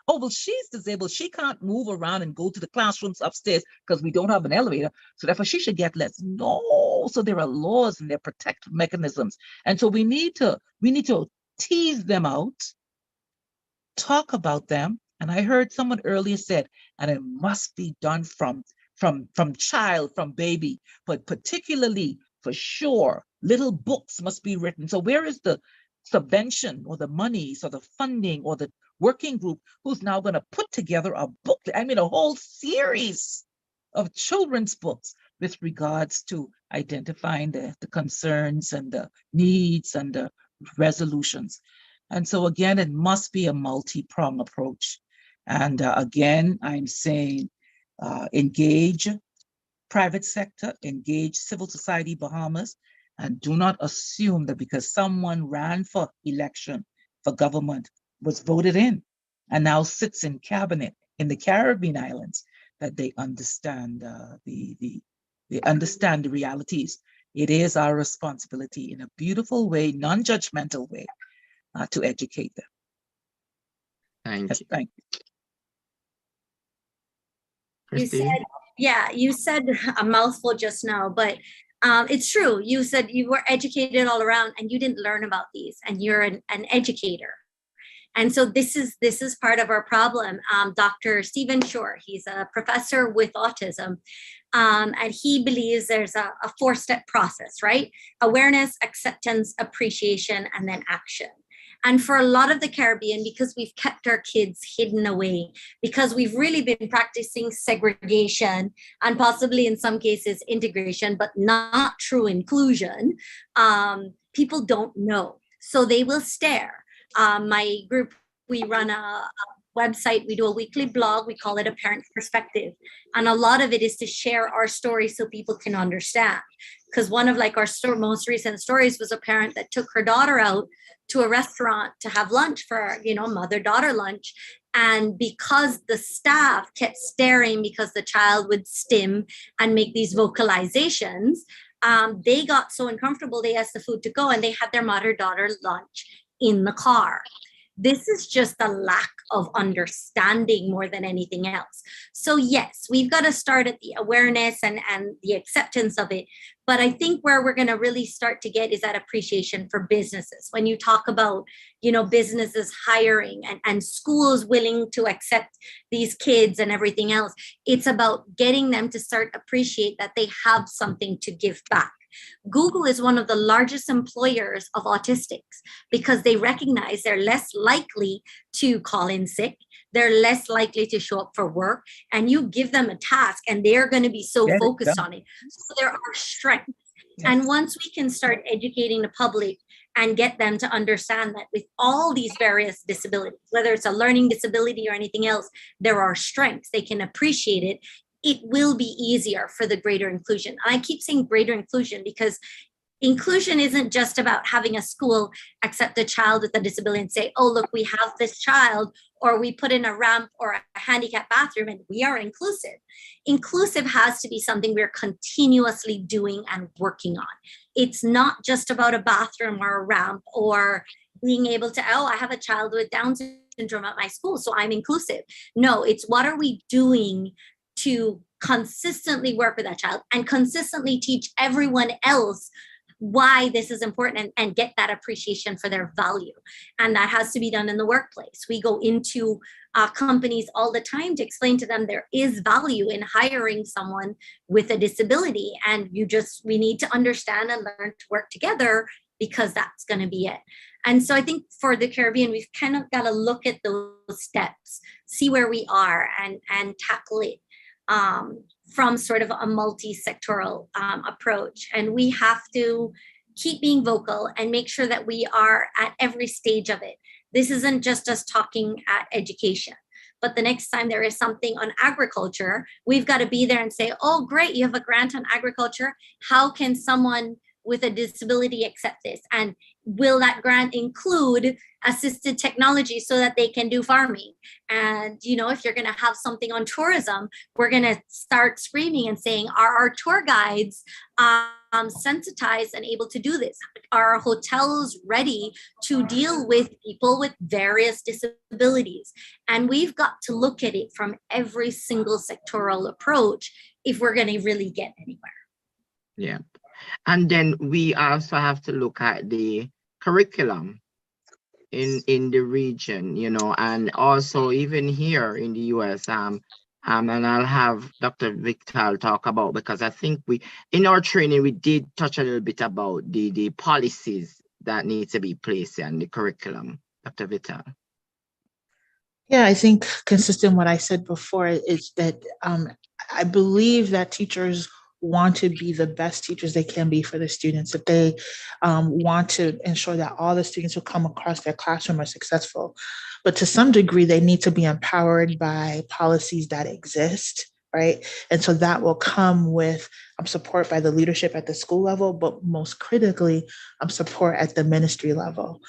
Oh, well, she's disabled. She can't move around and go to the classrooms upstairs because we don't have an elevator. So therefore she should get less. No. So there are laws and there are protective mechanisms. And so we need to tease them out, talk about them. And I heard someone earlier said, and it must be done from child, from baby, but particularly for sure, little books must be written. So where is the subvention or the monies or the funding or the working group who's now going to put together a book, a whole series of children's books with regards to identifying the concerns and the needs and the resolutions. And so again, it must be a multi-pronged approach. And again, I'm saying engage private sector, engage civil society Bahamas, and do not assume that because someone ran for election for government, was voted in, and now sits in cabinet in the Caribbean islands, that they understand they understand the realities. It is our responsibility in a beautiful way, non-judgmental way, to educate them. Thank you. Thank you. You said a mouthful just now, but it's true. You said you were educated all around and you didn't learn about these, and you're an educator. And so this is part of our problem. Dr. Stephen Shore, he's a professor with autism, and he believes there's a 4-step process, right? Awareness, acceptance, appreciation, and then action. And for a lot of the Caribbean, because we've kept our kids hidden away, because we've really been practicing segregation and possibly in some cases integration, but not true inclusion, people don't know. So they will stare. My group, we run a website, we do a weekly blog. We call it A Parent's Perspective. And a lot of it is to share our story so people can understand. Because one of like our most recent stories was a parent that took her daughter out to a restaurant to have lunch for, mother-daughter lunch. And because the staff kept staring because the child would stim and make these vocalizations, they got so uncomfortable, they asked the food to go and they had their mother-daughter lunch in the car. This is just a lack of understanding more than anything else. So yes, we've got to start at the awareness and the acceptance of it. But I think where we're going to really start to get is that appreciation for businesses. When you talk about, businesses hiring and schools willing to accept these kids and everything else, it's about getting them to start appreciate that they have something to give back. Google is one of the largest employers of autistics because they recognize they're less likely to call in sick. They're less likely to show up for work, and you give them a task and they're going to be so focused on it. So there are strengths. Yes. And once we can start educating the public and get them to understand that with all these various disabilities, whether it's a learning disability or anything else, there are strengths. They can appreciate it. It will be easier for the greater inclusion. And I keep saying greater inclusion because inclusion isn't just about having a school accept a child with a disability and say, oh, look, we have this child, or we put in a ramp or a handicapped bathroom and we are inclusive. Inclusive has to be something we're continuously doing and working on. It's not just about a bathroom or a ramp or being able to, oh, I have a child with Down syndrome at my school, so I'm inclusive. No, it's what are we doing to consistently work with that child and consistently teach everyone else why this is important and get that appreciation for their value. And that has to be done in the workplace. We go into companies all the time to explain to them there is value in hiring someone with a disability. And we need to understand and learn to work together because that's going to be it. And so I think for the Caribbean, we've kind of got to look at those steps, see where we are and tackle it from sort of a multi-sectoral approach. And we have to keep being vocal and make sure that we are at every stage of it. This isn't just us talking at education, but the next time there is something on agriculture, we've got to be there and say, oh, great, you have a grant on agriculture. How can someone with a disability accept this? And will that grant include assisted technology so that they can do farming? And, if you're going to have something on tourism, we're going to start screaming and saying, are our tour guides sensitized and able to do this? Are hotels ready to deal with people with various disabilities? And we've got to look at it from every single sectoral approach if we're going to really get anywhere. Yeah. And then we also have to look at the curriculum in the region, and also even here in the US. And I'll have Dr. Vital talk about, because I think in our training, we did touch a little bit about the policies that need to be placed in the curriculum. Dr. Vital. Yeah, I think consistent with what I said before is that I believe that teachers want to be the best teachers they can be for the students, that they want to ensure that all the students who come across their classroom are successful. But to some degree, they need to be empowered by policies that exist, right? And so that will come with support by the leadership at the school level, but most critically, support at the ministry level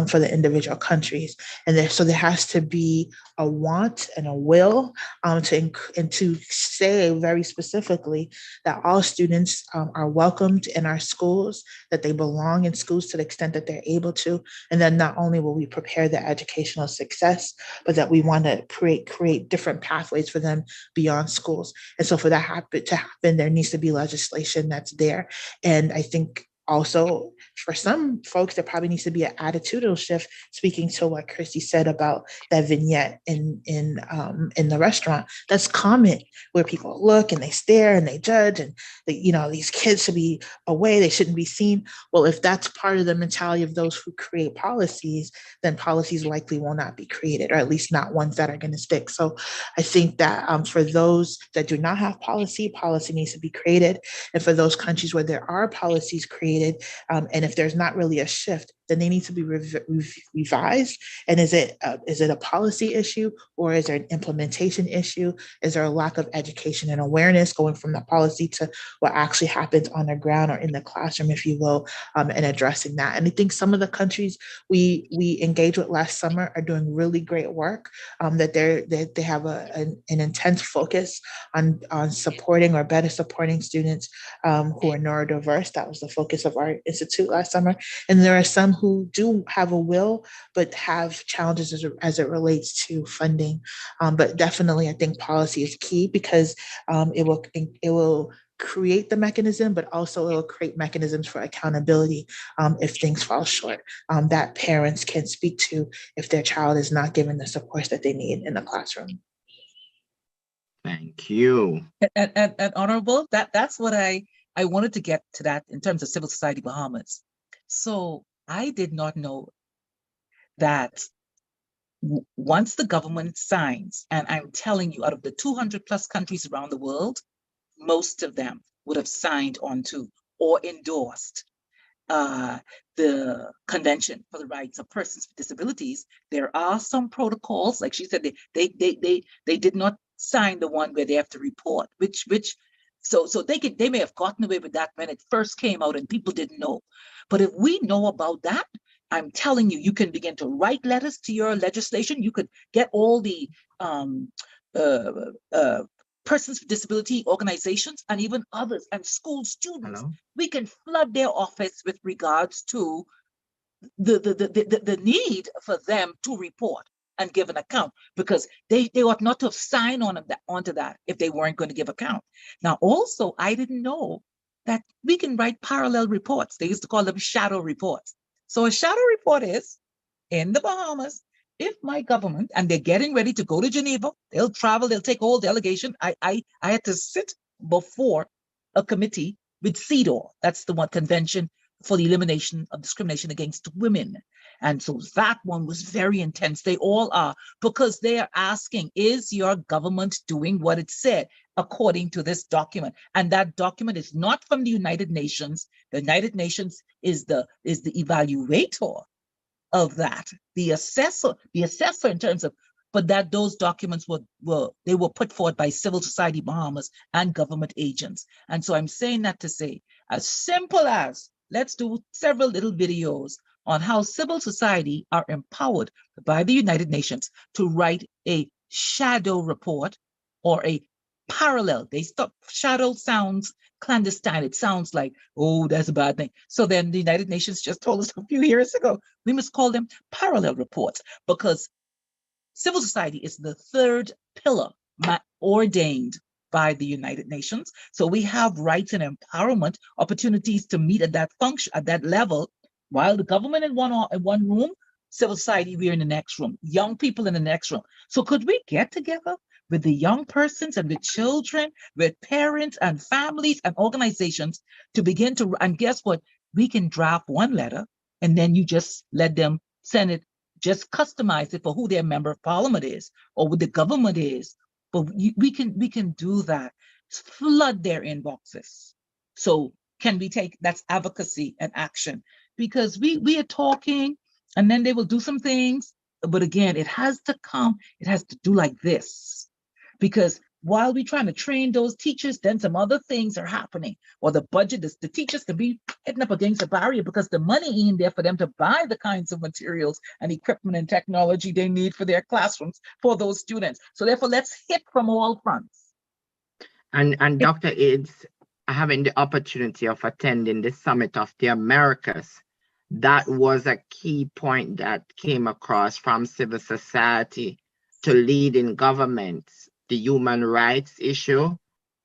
for the individual countries. And so there has to be a want and a will to say very specifically that all students are welcomed in our schools, that they belong in schools to the extent that they're able to. And then not only will we prepare their educational success, but that we want to create different pathways for them beyond schools. And so for that to happen, there needs to be legislation that's there. And I think also for some folks, there probably needs to be an attitudinal shift, speaking to what Christy said about that vignette in the restaurant. That's common, where people look and they stare and they judge, and these kids should be away, they shouldn't be seen. Well, if that's part of the mentality of those who create policies, then policies likely will not be created, or at least not ones that are going to stick. So I think that for those that do not have policy needs to be created. And for those countries where there are policies created, and if there's not really a shift, then they need to be revised. And is it a policy issue, or is there an implementation issue? Is there a lack of education and awareness going from the policy to what actually happens on the ground or in the classroom, if you will, and addressing that? And I think some of the countries we engaged with last summer are doing really great work, that they have an intense focus on supporting or better supporting students who are neurodiverse. That was the focus of our institute last summer. And there are some who do have a will, but have challenges as it relates to funding. But definitely, I think policy is key, because it will create the mechanism, but also it will create mechanisms for accountability if things fall short, that parents can speak to if their child is not given the supports that they need in the classroom. Thank you. And Honorable, that's what I wanted to get to, that in terms of civil society Bahamas. So I did not know that once the government signs, and I'm telling you, out of the 200 plus countries around the world, most of them would have signed on to or endorsed the Convention for the Rights of Persons with Disabilities. There are some protocols, like she said, they did not sign the one where they have to report, so they may have gotten away with that when it first came out and people didn't know. But if we know about that, I'm telling you, you can begin to write letters to your legislation. You could get all the persons with disability organizations and even others and school students. Hello? We can flood their office with regards to the need for them to report and give an account, because they ought not to have signed onto that if they weren't going to give account. Now, also, I didn't know that we can write parallel reports. They used to call them shadow reports. So a shadow report is, in the Bahamas, if my government, and they're getting ready to go to Geneva, they'll travel, they'll take all delegation. I had to sit before a committee with CEDAW, that's the one convention for the elimination of discrimination against women. And so that one was very intense. They all are, because they are asking, is your government doing what it said according to this document? And that document is not from the United Nations. The United Nations is the evaluator of that, the assessor in terms of, but that those documents were put forward by civil society Bahamas and government agents. And so I'm saying that to say, as simple as, let's do several little videos on how civil society are empowered by the United Nations to write a shadow report or a parallel. Shadow sounds clandestine. It sounds like, oh, that's a bad thing. So then the United Nations just told us a few years ago, we must call them parallel reports, because civil society is the third pillar ordained by the United Nations. So we have rights and empowerment opportunities to meet at that function, at that level, while the government in one room, civil society, we're in the next room, young people in the next room. So could we get together with the young persons and with children, with parents and families and organizations to begin to, and guess what? We can draft one letter and then you just let them send it, just customize it for who their member of parliament is or what the government is. But we can do that, flood their inboxes. So can we take, that's advocacy and action, because we are talking and then they will do some things. But again, it has to do like this, because while we're trying to train those teachers, then some other things are happening. Or the budget, the teachers can be hitting up against a barrier because the money ain't there for them to buy the kinds of materials and equipment and technology they need for their classrooms for those students. So therefore, let's hit from all fronts. And Dr. Aids, having the opportunity of attending the Summit of the Americas, that was a key point that came across from civil society to leading governments, the human rights issue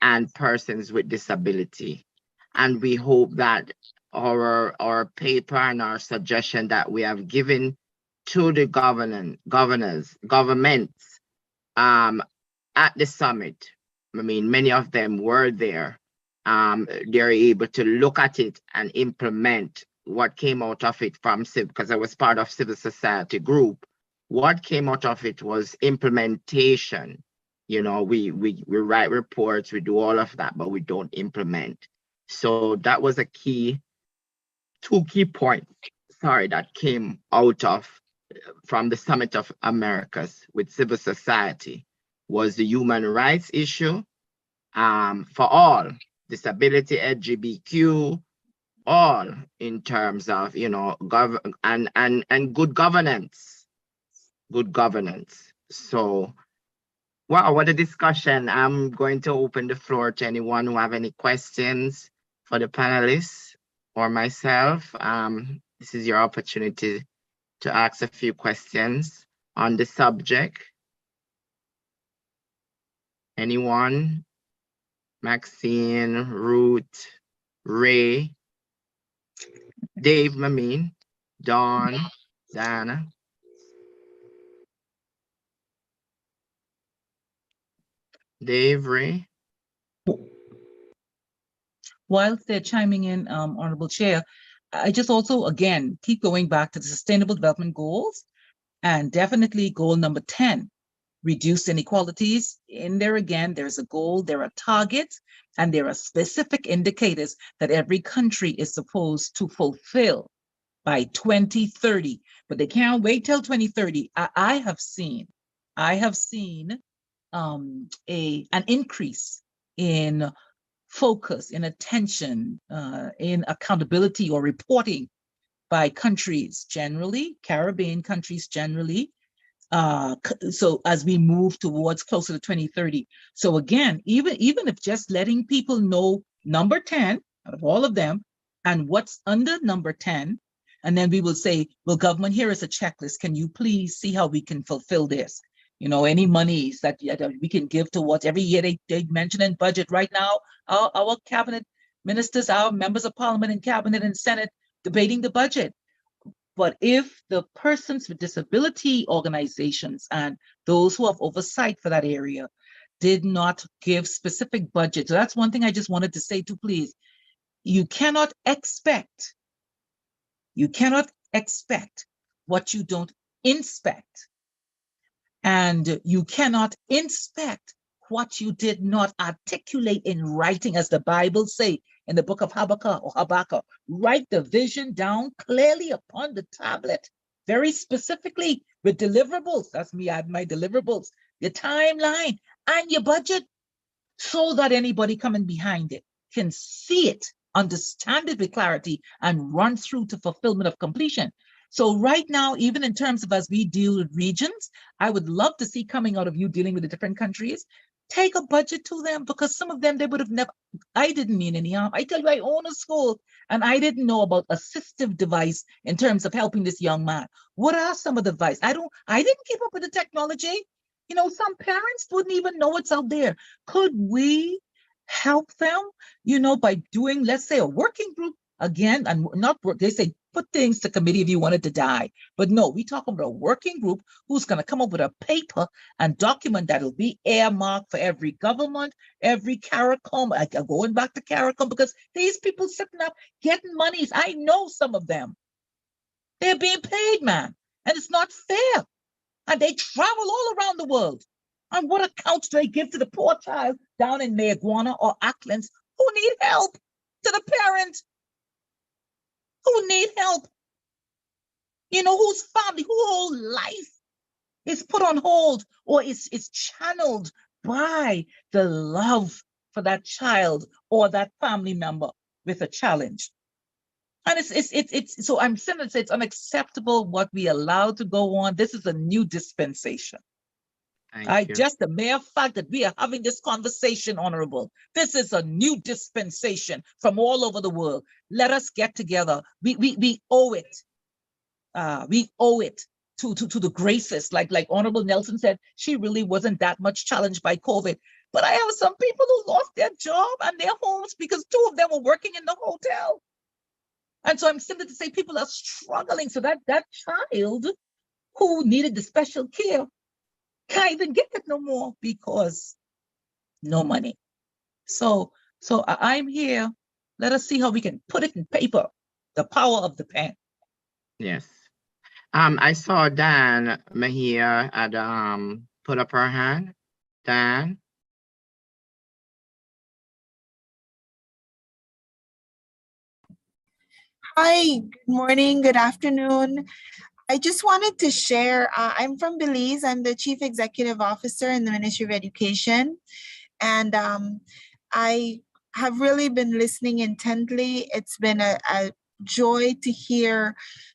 and persons with disability. And we hope that our paper and our suggestion that we have given to the governments at the summit, I mean, many of them were there, they're able to look at it and implement what came out of it from civil, because I was part of civil society group. What came out of it was implementation. You know, we write reports, we do all of that, but we don't implement. So that was two key points that came out of from the Summit of Americas with civil society was the human rights issue for all, disability, LGBTQ, all in terms of, you know, and good governance, So, wow, what a discussion. I'm going to open the floor to anyone who have any questions for the panelists or myself. This is your opportunity to ask a few questions on the subject. Anyone? Maxine, Ruth, Ray, Dave, Mameen, Dawn, Dana. Dave, Ray. Whilst they're chiming in, Honorable Chair, I just also, again, keep going back to the Sustainable Development Goals, and definitely goal number 10, reduce inequalities. In there again, there's a goal, there are targets, and there are specific indicators that every country is supposed to fulfill by 2030, but they can't wait till 2030. I have seen an increase in focus, in attention, in accountability or reporting by countries generally, Caribbean countries generally. So as we move towards closer to 2030. So again, even if just letting people know number 10 out of all of them and what's under number 10, and then we will say, well, government, here is a checklist. Can you please see how we can fulfill this? You know, any monies that we can give towards every year they mention in budget right now, our cabinet ministers, our members of parliament and cabinet and Senate debating the budget. But if the persons with disability organizations and those who have oversight for that area did not give specific budget, so that's one thing I just wanted to say to please, you cannot expect what you don't inspect. And you cannot inspect what you did not articulate in writing, as the Bible say in the book of Habakkuk. Write the vision down clearly upon the tablet, very specifically with deliverables. That's me, I have my deliverables, your timeline and your budget, so that anybody coming behind it can see it, understand it with clarity, and run through to fulfillment of completion. So right now, even in terms of as we deal with regions, I would love to see coming out of you dealing with the different countries, take a budget to them, because some of them, they would have never, I didn't mean any harm. I tell you, I own a school and I didn't know about assistive device in terms of helping this young man. What are some of the device? I didn't keep up with the technology. You know, some parents wouldn't even know what's out there. Could we help them, you know, by doing, let's say, a working group again, and not work, they say put things to committee if you wanted to die. But no, we talk about a working group who's going to come up with a paper and document that'll be earmarked for every government, every CARICOM, going back to CARICOM, because these people sitting up getting monies, I know some of them, they're being paid, man, and it's not fair. And they travel all around the world. And what accounts do they give to the poor child down in Mayaguana or Acklands who need help, to the parent who need help, you know, whose family, whose whole life is put on hold or is channeled by the love for that child or that family member with a challenge. And it's so I'm saying it's unacceptable what we allow to go on. This is a new dispensation. Just the mere fact that we are having this conversation, Honorable, this is a new dispensation from all over the world. Let us get together. We owe it. We owe it to the graces. Like Honorable Nelson said, she really wasn't that much challenged by COVID. But I have some people who lost their job and their homes because 2 of them were working in the hotel. And so I'm simply to say people are struggling. So that child who needed the special care can't even get it no more because no money. So I'm here. Let us see how we can put it in paper, the power of the pen. Yes. I saw Dan Mahia had put up her hand. Dan. Hi, good morning, good afternoon. I just wanted to share, I'm from Belize. I'm the Chief Executive Officer in the Ministry of Education. And I have really been listening intently. It's been a joy to hear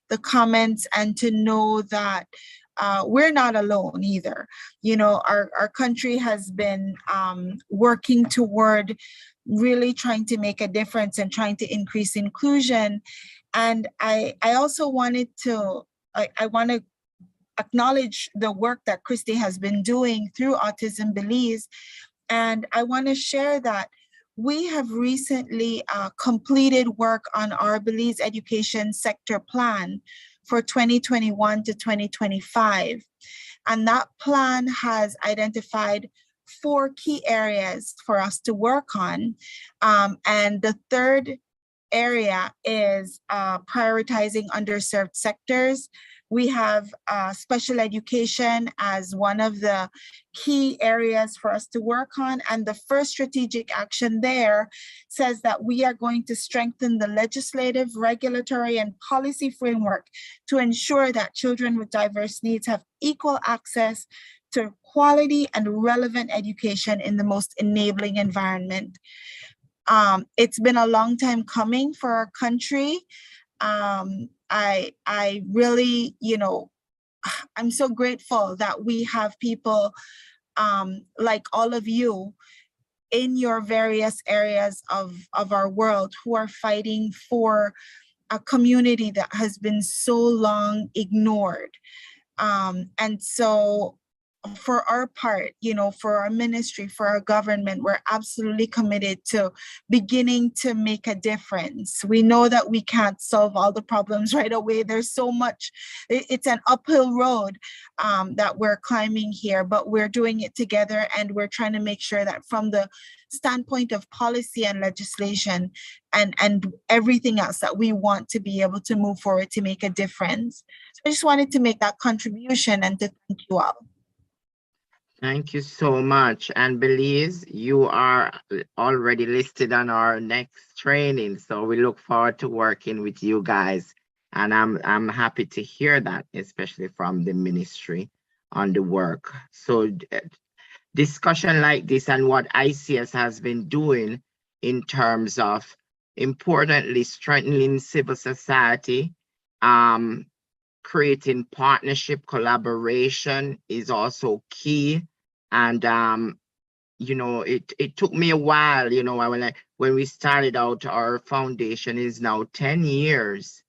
the comments and to know that we're not alone either. You know, our country has been working toward really trying to make a difference and trying to increase inclusion. And I also wanted to, I want to acknowledge the work that Christy has been doing through Autism Belize. And I want to share that we have recently completed work on our Belize education sector plan for 2021 to 2025. And that plan has identified 4 key areas for us to work on. And the third area is prioritizing underserved sectors. We have special education as one of the key areas for us to work on. And the first strategic action there says that we are going to strengthen the legislative, regulatory, and policy framework to ensure that children with diverse needs have equal access to quality and relevant education in the most enabling environment. It's been a long time coming for our country. I really, you know, I'm so grateful that we have people like all of you in your various areas of our world who are fighting for a community that has been so long ignored. And so for our part, you know, for our ministry, for our government, we're absolutely committed to beginning to make a difference. We know that we can't solve all the problems right away. There's so much, it's an uphill road that we're climbing here, but we're doing it together, and we're trying to make sure that from the standpoint of policy and legislation and everything else, that we want to be able to move forward to make a difference. So I just wanted to make that contribution and to thank you all. Thank you so much. And Belize, you are already listed on our next training. So we look forward to working with you guys. And I'm happy to hear that, especially from the ministry on the work. So discussion like this and what ICS has been doing in terms of importantly strengthening civil society, creating partnership collaboration is also key. And you know, it took me a while, you know, when we started out, our foundation is now 10 years,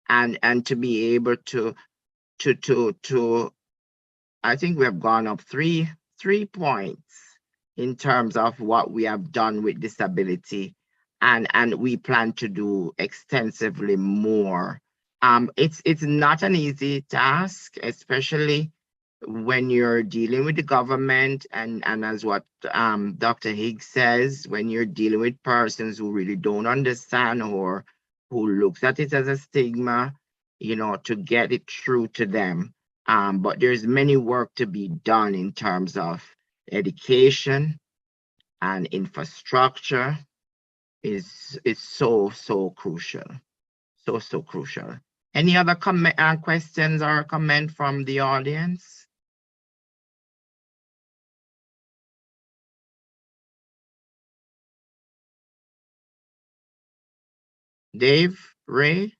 and to be able to I think we have gone up three points in terms of what we have done with disability, and we plan to do extensively more. It's not an easy task, especially when you're dealing with the government, and as what Dr. Higgs says, when you're dealing with persons who really don't understand or who looks at it as a stigma, you know, to get it through to them. But there's many work to be done in terms of education and infrastructure is so crucial, so crucial. Any other questions or comment from the audience? Dave, Ray?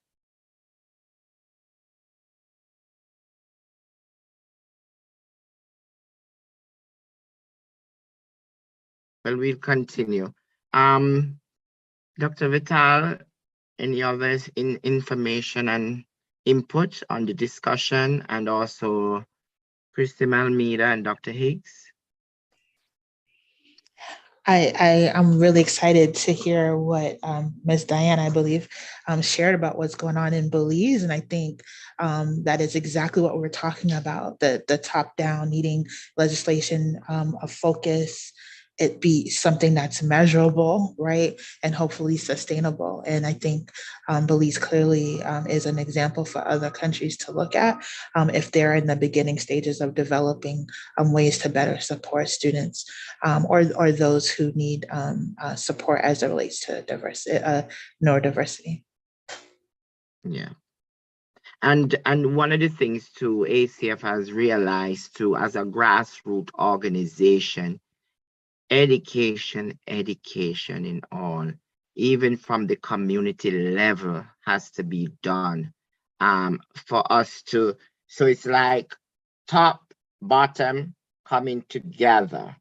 Well, we'll continue. Dr. Vital, any other information and input on the discussion, and also Christy Malmeda and Dr. Higgs? I am really excited to hear what Ms. Diane, I believe, shared about what's going on in Belize. And I think that is exactly what we're talking about, the top-down needing legislation of focus, it be something that's measurable, right? And hopefully sustainable. And I think Belize clearly is an example for other countries to look at if they're in the beginning stages of developing ways to better support students or those who need support as it relates to diversity, neurodiversity. Yeah. And one of the things too, ACF has realized too, as a grassroots organization, education in all, even from the community level, has to be done for us to, so it's like top, bottom coming together.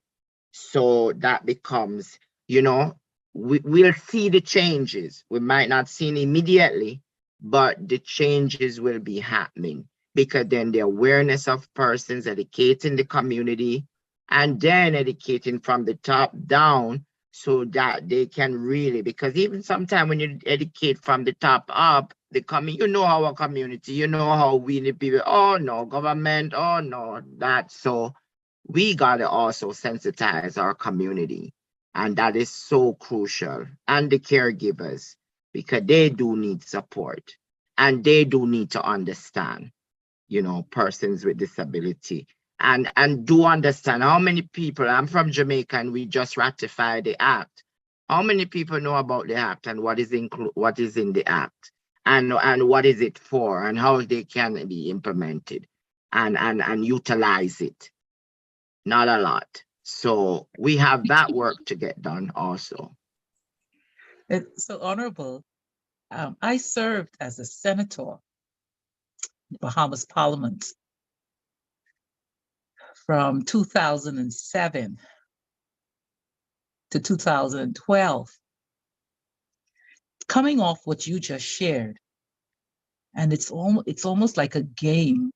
So that becomes, we'll see the changes. We might not see it immediately, but the changes will be happening because then the awareness of persons, educating the community, and then educating from the top down so that they can really, because even sometimes when you educate from the top up, our community, how we need people, oh no, government, oh no, that. So we got to also sensitize our community. And that is so crucial. And the caregivers, because they do need support and they do need to understand, persons with disability. And do understand how many people, I'm from Jamaica and we just ratified the act. How many people know about the act and what is in the act and what is it for and how they can be implemented and utilize it? Not a lot. So we have that work to get done also. So honorable, I served as a senator in the Bahamas Parliament from 2007 to 2012, coming off what you just shared. And it's almost like a game.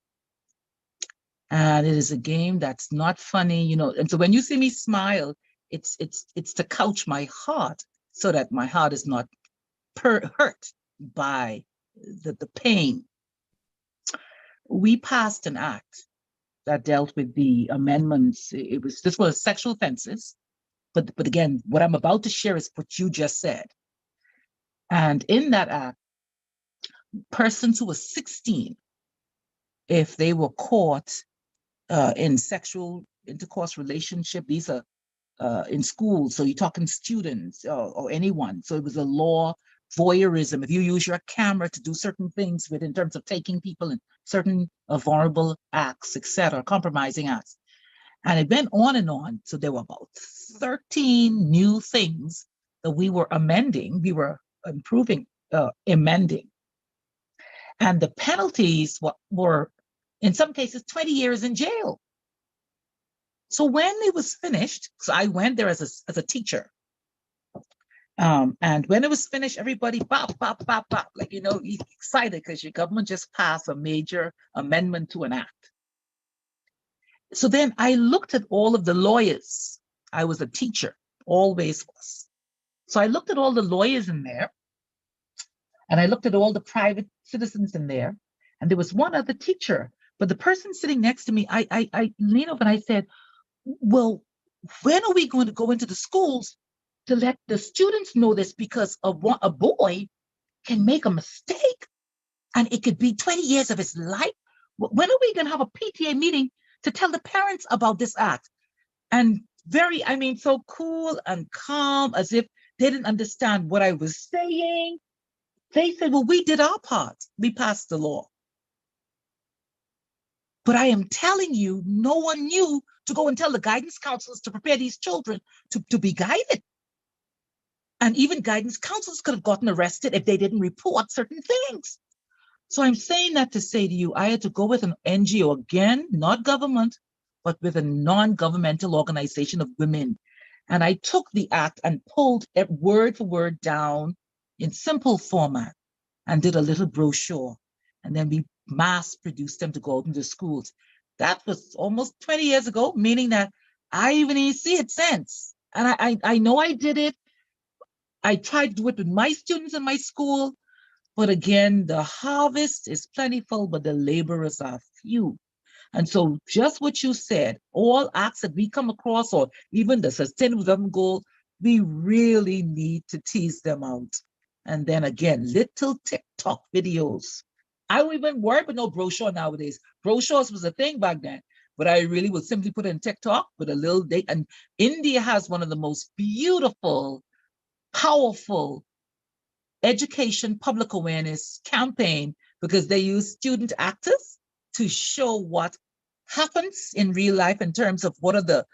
And it is a game that's not funny, And so when you see me smile, it's to couch my heart so that my heart is not hurt by the pain. We passed an act that dealt with the amendments. This was sexual offenses, but again, what I'm about to share is what you just said. And in that act, persons who were 16, if they were caught in sexual intercourse relationship, these are in school, so you're talking students or anyone. So it was a law, voyeurism. If you use your camera to do certain things in terms of taking people in certain vulnerable acts, etc., compromising acts. And it went on and on. So there were about 13 new things that we were amending. We were improving, amending. And the penalties were, in some cases, 20 years in jail. So when it was finished, so I went there as a teacher. And when it was finished, everybody bop, bop, bop, bop, like, excited because your government just passed a major amendment to an act. So then I looked at all of the lawyers. I was a teacher, always was. So I looked at all the lawyers in there, and I looked at all the private citizens in there, and there was one other teacher, but the person sitting next to me, I leaned over and I said, well, when are we going to go into the schools to let the students know this? Because a boy can make a mistake and it could be 20 years of his life. When are we going to have a PTA meeting to tell the parents about this act? And so cool and calm, as if they didn't understand what I was saying. They said, well, we did our part. We passed the law. But I am telling you, no one knew to go and tell the guidance counselors to prepare these children to be guided. And even guidance counselors could have gotten arrested if they didn't report certain things. So I'm saying that to say to you, I had to go with an NGO, again, not government, but with a non-governmental organization of women. And I took the act and pulled it word for word down in simple format and did a little brochure. And then we mass produced them to go out into schools. That was almost 20 years ago, meaning that I even didn't see it since. And I know I did it. I tried to do it with my students in my school. But again, the harvest is plentiful, but the laborers are few. And so just what you said, all acts that we come across, or even the Sustainable Development Goal, we really need to tease them out. And then again, little TikTok videos. I don't even worry about no brochure nowadays. Brochures was a thing back then, but I really would simply put in TikTok with a little date. And India has one of the most beautiful, powerful education public awareness campaign, because they use student actors to show what happens in real life in terms of what are the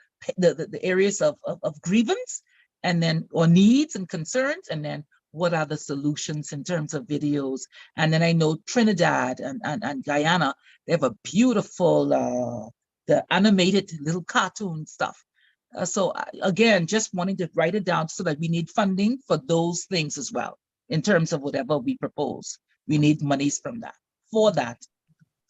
areas of grievance, and then or needs and concerns, and then what are the solutions in terms of videos. And then I know Trinidad and Guyana, they have a beautiful the animated little cartoon stuff. Again, just wanting to write it down so that we need funding for those things as well. In terms of whatever we propose, we need monies from that, for that,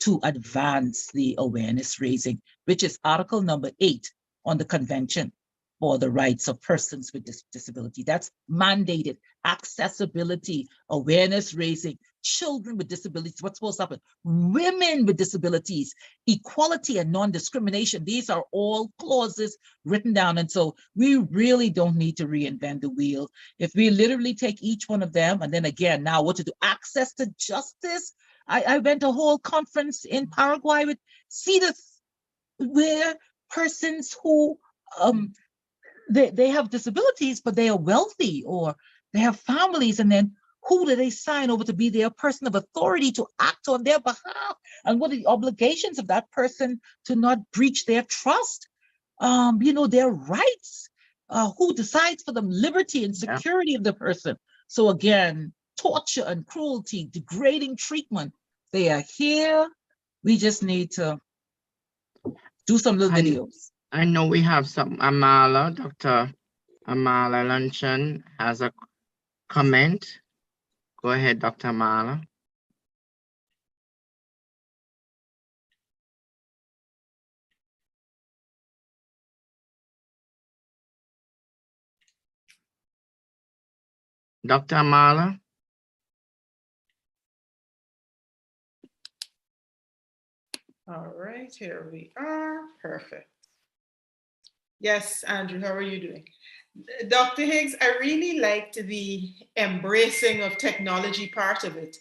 to advance the awareness raising, which is Article number 8 on the Convention for the Rights of Persons with Disability. That's mandated. Accessibility, awareness raising, children with disabilities, what's supposed to happen, women with disabilities, equality and non-discrimination. These are all clauses written down. And so we really don't need to reinvent the wheel. If we literally take each one of them, and then again, now what to do, access to justice. I went to a whole conference in Paraguay with CEDAS, where persons who they have disabilities, but they are wealthy or they have families, and then who do they sign over to be their person of authority to act on their behalf? And what are the obligations of that person to not breach their trust? Their rights. Who decides for them? Liberty and security of the person. So again, torture and cruelty, degrading treatment, they are here. We just need to do some little videos. I know we have some. Dr. Amala Luncheon has a comment. Go ahead, Dr. Amala. Dr. Amala. All right, here we are. Perfect. Yes, Andrew, how are you doing? Dr. Higgs, I really liked the embracing of technology part of it,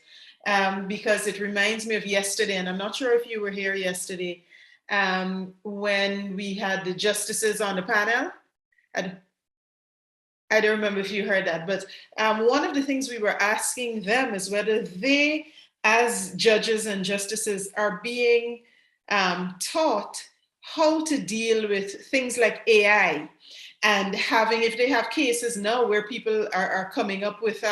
because it reminds me of yesterday, and I'm not sure if you were here yesterday, when we had the justices on the panel. I don't remember if you heard that, but one of the things we were asking them is whether they, as judges and justices, are being taught how to deal with things like AI, and if they have cases now where people are coming up with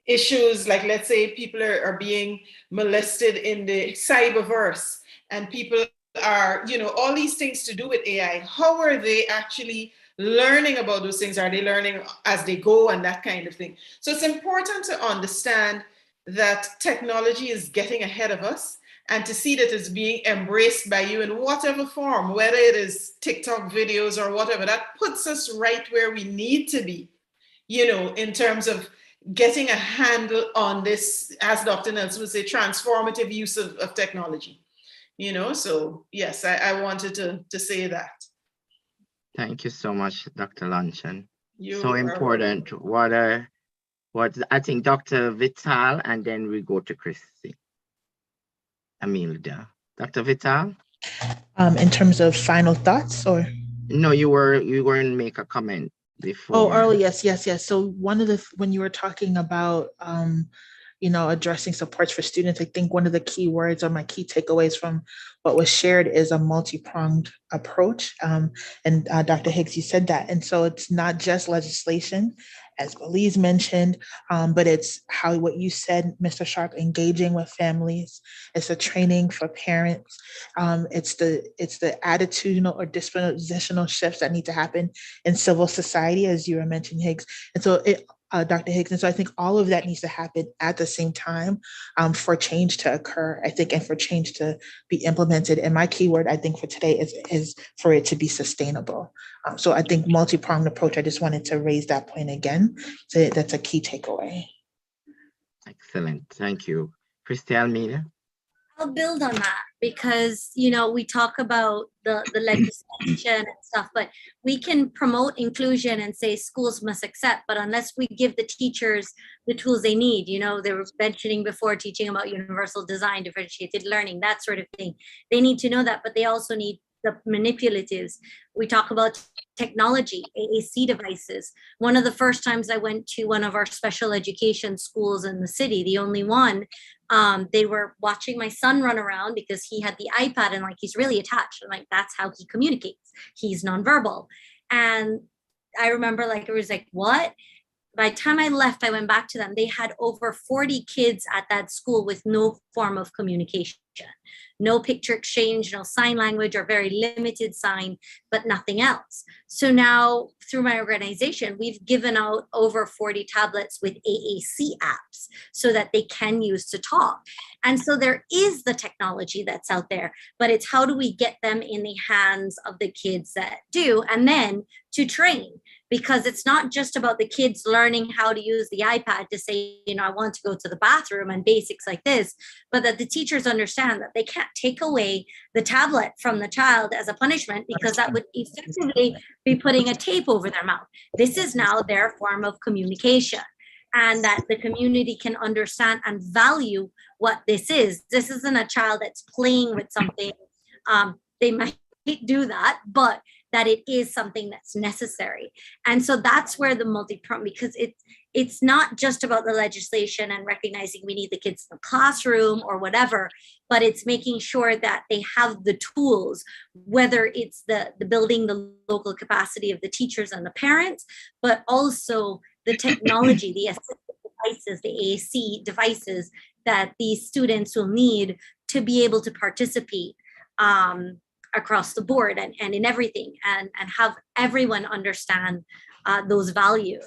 issues like, let's say people are being molested in the cyberverse, and people are, all these things to do with AI, how are they actually learning about those things? Are they learning as they go and that kind of thing? So it's important to understand that technology is getting ahead of us, and to see that it's being embraced by you in whatever form, whether it is TikTok videos or whatever, that puts us right where we need to be, in terms of getting a handle on this, as Dr. Nelson would say, transformative use of technology. So yes, I wanted to say that. Thank you so much, Dr. Luncheon. You so important. What I think Dr. Vital, and then we go to Christy. Amelia. Dr. Vital? In terms of final thoughts, or? No, you were going to make a comment before. Oh, early, yes. So when you were talking about addressing supports for students, I think one of the key words or my key takeaways from what was shared is a multi-pronged approach. And Dr. Higgs, you said that. And so it's not just legislation, as Belize mentioned, but it's what you said, Mr. Sharp, engaging with families. It's the training for parents. It's the attitudinal or dispositional shifts that need to happen in civil society, as you were mentioning, Higgs. And so Dr. Higgs. And so I think all of that needs to happen at the same time for change to occur, I think, and for change to be implemented. And my keyword, I think, for today is for it to be sustainable. So I think multi-pronged approach, I just wanted to raise that point again. So that's a key takeaway. Excellent. Thank you. Christy Almeida. I'll build on that because, we talk about the legislation and stuff, but we can promote inclusion and say schools must accept, but unless we give the teachers the tools they need, they were mentioning before, teaching about universal design, differentiated learning, that sort of thing. They need to know that, but they also need the manipulatives. We talk about technology, AAC devices. One of the first times I went to one of our special education schools in the city, the only one, they were watching my son run around because he had the iPad and like he's really attached. And like that's how he communicates. He's nonverbal. And I remember like it was like, what? By the time I left, I went back to them. They had over 40 kids at that school with no form of communication, no picture exchange, no sign language, or very limited sign, but nothing else. So now through my organization, we've given out over 40 tablets with AAC apps so that they can use to talk. And so there is the technology that's out there, but it's how do we get them in the hands of the kids that do, and then to train. Because it's not just about the kids learning how to use the iPad to say, you know, I want to go to the bathroom and basics like this, but that the teachers understand that they can't take away the tablet from the child as a punishment, because that would effectively be putting a tape over their mouth. This is now their form of communication, and that the community can understand and value what this is. This isn't a child that's playing with something. They might do that, but that it is something that's necessary. And so that's where the multi-pronged, because it's not just about the legislation and recognizing we need the kids in the classroom or whatever, but it's making sure that they have the tools, whether it's the building the local capacity of the teachers and the parents, but also the technology, the assistive devices, the AAC devices that these students will need to be able to participate across the board and in everything, and have everyone understand those value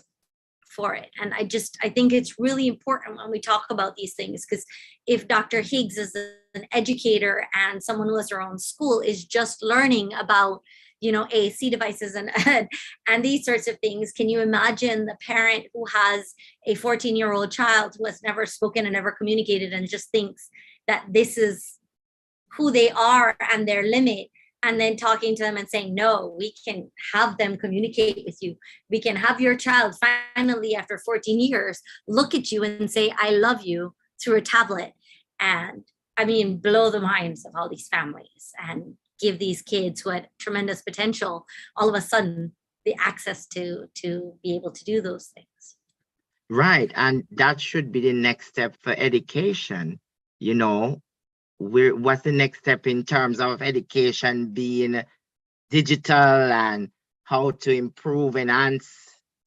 for it. And I think it's really important when we talk about these things, because if Dr. Higgs is an educator and someone who has their own school is just learning about, you know, AAC devices and these sorts of things, can you imagine the parent who has a 14-year-old child who has never spoken and never communicated and just thinks that this is who they are and their limit, and then talking to them and saying, no, we can have them communicate with you. We can have your child finally, after 14 years, look at you and say, I love you through a tablet. And I mean, blow the minds of all these families and give these kids who had tremendous potential, all of a sudden, the access to be able to do those things. Right. And that should be the next step for education. You know, what's the next step in terms of education being digital, and how to improve, enhance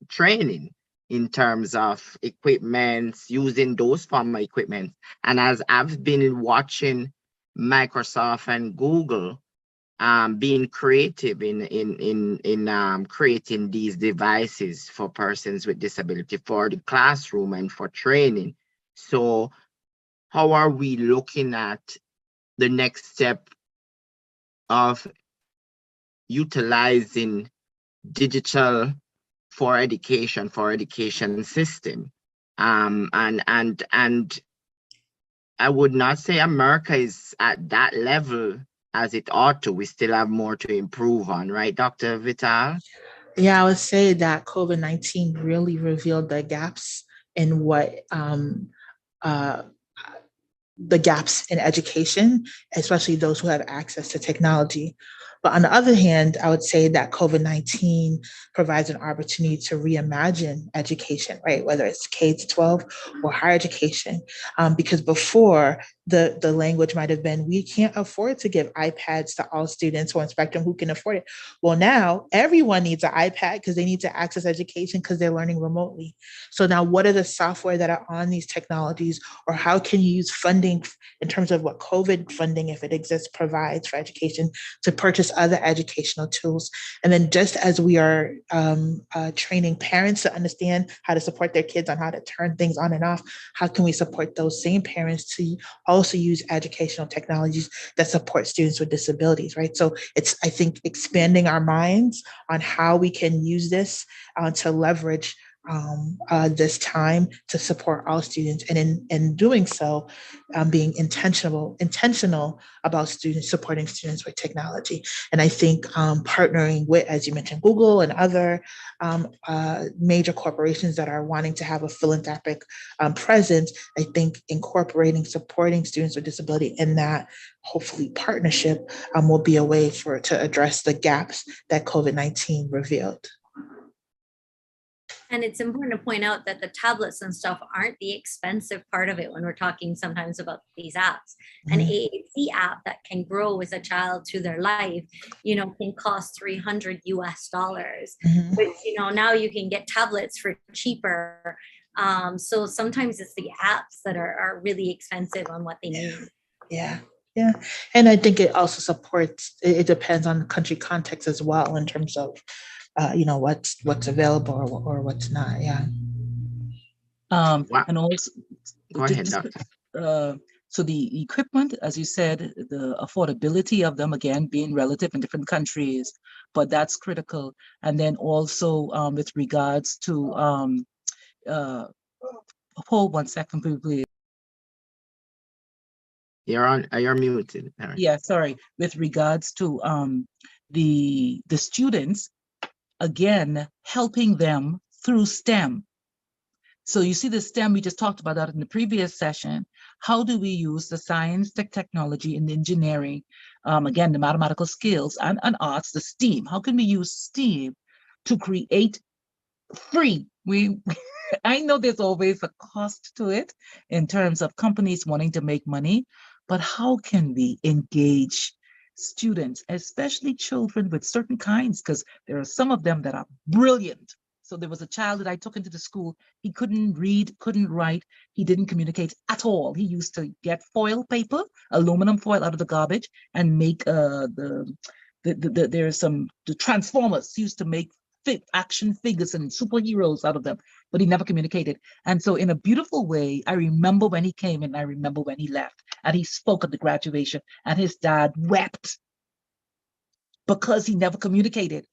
training in terms of equipment, using those form of equipment. And as I've been watching Microsoft and Google being creative in creating these devices for persons with disability for the classroom and for training. So how are we looking at the next step of utilizing digital for education system? And I would not say America is at that level as it ought to. We still have more to improve on, right, Dr. Vital? Yeah, I would say that COVID-19 really revealed the gaps in what the gaps in education, especially those who have access to technology. But on the other hand, I would say that COVID-19 provides an opportunity to reimagine education, right? Whether it's K-12 or higher education, because before the language might have been, we can't afford to give iPads to all students on spectrum who can afford it. Well, now everyone needs an iPad because they need to access education because they're learning remotely. So now what are the software that are on these technologies, or how can you use funding in terms of what COVID funding, if it exists, provides for education to purchase other educational tools? And then just as we are training parents to understand how to support their kids on how to turn things on and off, how can we support those same parents to also use educational technologies that support students with disabilities, right? So it's, I think, expanding our minds on how we can use this to leverage this time to support all students, and in doing so, being intentional about supporting students with technology. And I think partnering with, as you mentioned, Google and other major corporations that are wanting to have a philanthropic presence, I think supporting students with disability in that hopefully partnership will be a way to address the gaps that COVID-19 revealed. And it's important to point out that the tablets and stuff aren't the expensive part of it when we're talking sometimes about these apps. An AAC app that can grow with a child through their life, can cost $300 US, which, now you can get tablets for cheaper. So sometimes it's the apps that are really expensive on what they need. Yeah. And I think it also supports, it depends on the country context as well in terms of what's available or what's not. Yeah. Wow. And also, Go ahead, Doctor. So the equipment, as you said, the affordability of them, again, being relative in different countries, but that's critical. And then also with regards to, hold 1 second, please. You're muted. Yeah, sorry. With regards to the students, again, helping them through STEM. So you see the STEM, we just talked about that in the previous session. How do we use the science, technology, and engineering, again, the mathematical skills and arts, the STEAM. How can we use STEAM to create free? I know there's always a cost to it in terms of companies wanting to make money, but how can we engage students, especially children with certain kinds, because there are some of them that are brilliant. So there was a child that I took into the school. He couldn't read, couldn't write. He didn't communicate at all. He used to get foil paper, aluminum foil out of the garbage and make the Transformers. He used to make action figures and superheroes out of them, but he never communicated. And so in a beautiful way, I remember when he came and I remember when he left, and he spoke at the graduation, and his dad wept because he never communicated.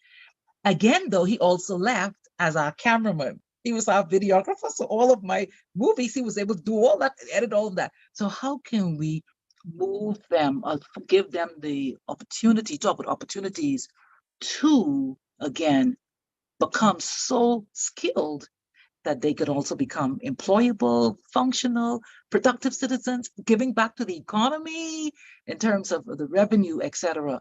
Again, though, he also left as our cameraman. He was our videographer. So all of my movies, he was able to do all that, edit all of that. So how can we move them or give them the opportunity, talk with opportunities to, again, become so skilled that they could also become employable, functional, productive citizens, giving back to the economy in terms of the revenue, etc.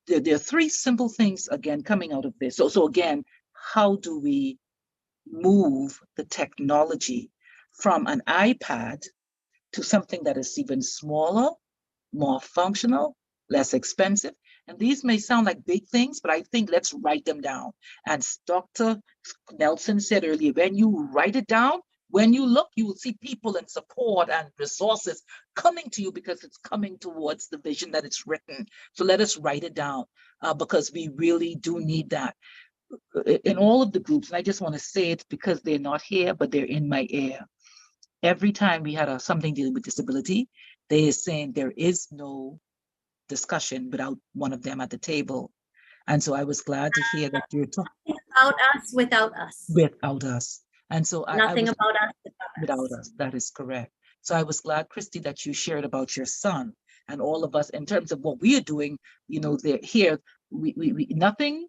There are three simple things, again, coming out of this. So again, how do we move the technology from an iPad to something that is even smaller, more functional, less expensive? And these may sound like big things, but I think let's write them down. As Dr. Nelson said earlier, when you write it down, when you look, you will see people and support and resources coming to you because it's coming towards the vision that it's written. So let us write it down because we really do need that. In all of the groups, and I just want to say it because they're not here, but they're in my ear. Every time we had something dealing with disability, they are saying there is no discussion without one of them at the table. And so I was glad to hear that you're talking about us without us. Without us. And so nothing about us without us. That is correct. So I was glad, Christy, that you shared about your son and all of us in terms of what we are doing. They're here. We nothing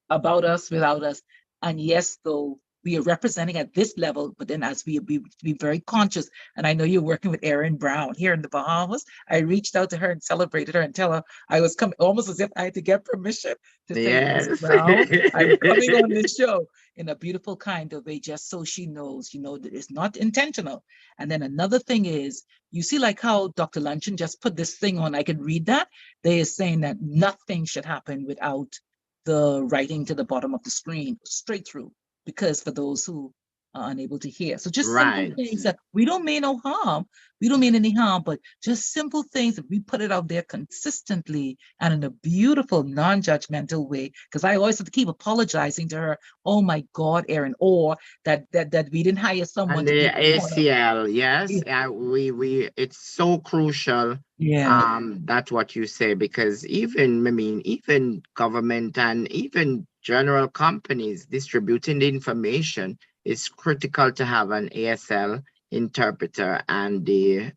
about us without us. And yes, though we are representing at this level, but then as we be very conscious, and I know you're working with Erin Brown here in the Bahamas. I reached out to her and celebrated her and tell her I was coming, almost as if I had to get permission to say, Ms. Brown, I'm coming on this show in a beautiful kind of way, just so she knows, that it's not intentional. And then another thing is, you see like how Dr. Luncheon just put this thing on, I could read that. They are saying that nothing should happen without the writing to the bottom of the screen straight through, because for those who are unable to hear. So just simple things that we don't mean no harm. We don't mean any harm, but just simple things that we put it out there consistently and in a beautiful, non-judgmental way. Because I always have to keep apologizing to her. Oh my God, Erin, or that we didn't hire someone. And the ACL, yes, we it's so crucial. Yeah. That's what you say, because even government and even general companies distributing the information it's critical to have an ASL interpreter and the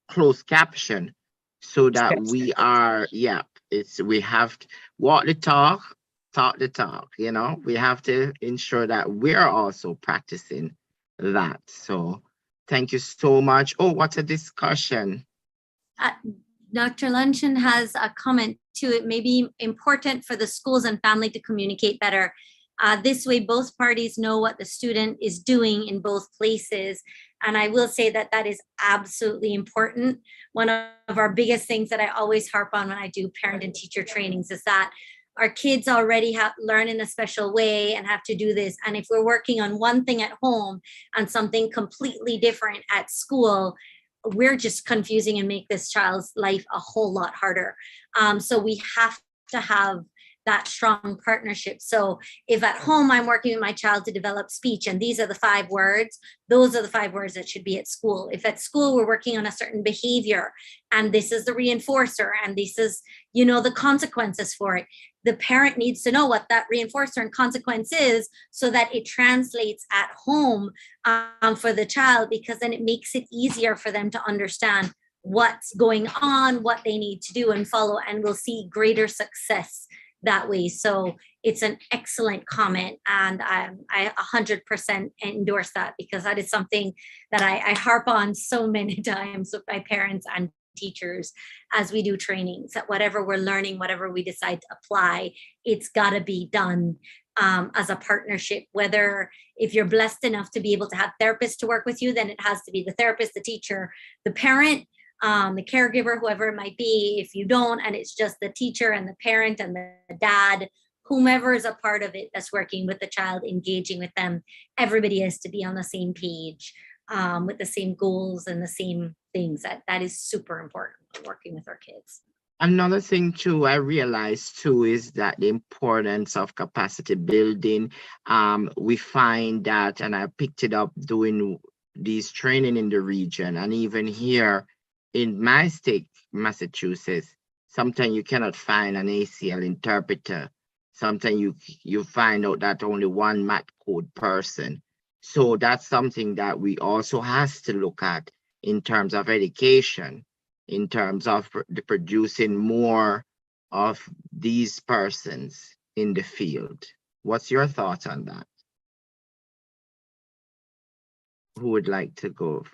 closed caption, so that we are, we have to walk the talk the talk, we have to ensure that we're also practicing that. So thank you so much. Oh, what a discussion. Dr. Luncheon has a comment too. It may be important for the schools and family to communicate better. This way, both parties know what the student is doing in both places. And I will say that that is absolutely important. One of our biggest things that I always harp on when I do parent and teacher trainings is that our kids already have learn in a special way and have to do this. And if we're working on one thing at home and something completely different at school, we're just confusing and make this child's life a whole lot harder. So we have to have that strong partnership. So if at home I'm working with my child to develop speech and these are the 5 words, those are the 5 words that should be at school. If at school we're working on a certain behavior and this is the reinforcer and this is, the consequences for it, the parent needs to know what that reinforcer and consequence is so that it translates at home for the child, because then it makes it easier for them to understand what's going on, what they need to do and follow, and we'll see greater success that way. So it's an excellent comment, and I 100% endorse that, because that is something that I harp on so many times with my parents and teachers as we do trainings, that whatever we're learning, whatever we decide to apply, it's got to be done as a partnership. Whether if you're blessed enough to be able to have therapists to work with you, then it has to be the therapist, the teacher, the parent, the caregiver, whoever it might be. If you don't, and it's just the teacher and the parent and the dad, whomever is a part of it that's working with the child, engaging with them, everybody has to be on the same page with the same goals and the same things. That is super important when working with our kids. Another thing too, I realized too, is that the importance of capacity building. We find that, and I picked it up doing these training in the region, and even here in my state, Massachusetts, sometimes you cannot find an ACL interpreter. Sometimes you find out that only one MAT code person. So that's something that we also has to look at in terms of education, in terms of producing more of these persons in the field. What's your thoughts on that? Who would like to go?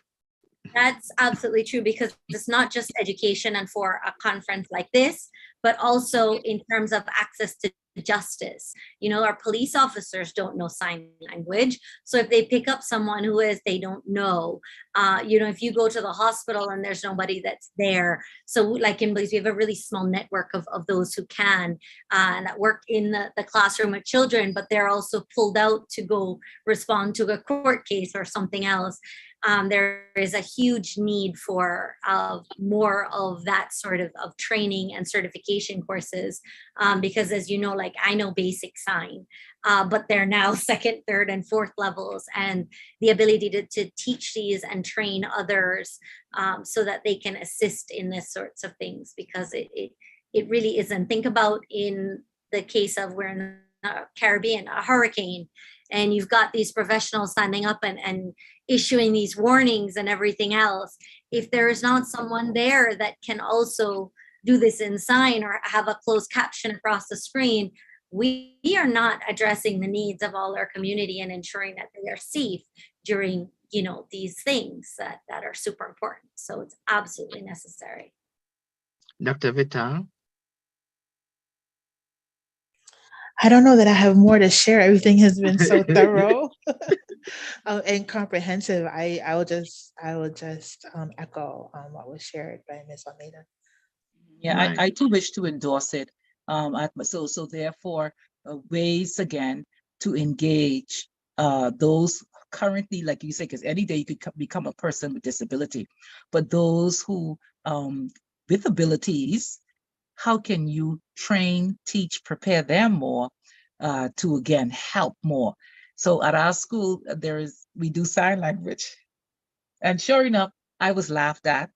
That's absolutely true, because it's not just education and for a conference like this, but also in terms of access to justice. Our police officers don't know sign language. So if they pick up someone who they don't know, if you go to the hospital and there's nobody that's there. So like in Belize, we have a really small network of those who can, and that work in the classroom with children, but they're also pulled out to go respond to a court case or something else. There is a huge need for more of that sort of training and certification courses, because as you know, like I know basic sign, but they're now 2nd, 3rd, and 4th levels, and the ability to teach these and train others so that they can assist in this sorts of things, because it really isn't. Think about in the case of we're in the Caribbean, a hurricane, and you've got these professionals standing up and issuing these warnings and everything else. If there is not someone there that can also do this in sign or have a closed caption across the screen, we are not addressing the needs of all our community and ensuring that they are safe during, these things that are super important. So it's absolutely necessary. Dr. Vital? I don't know that I have more to share. Everything has been so thorough and comprehensive. I will just echo what was shared by Ms. Almeida. Yeah, I too wish to endorse it. So therefore, ways again to engage those currently, like you say, because any day you could become a person with disability, but those who with abilities, how can you train, teach, prepare them more to again help more? So at our school, we do sign language, and sure enough, I was laughed at,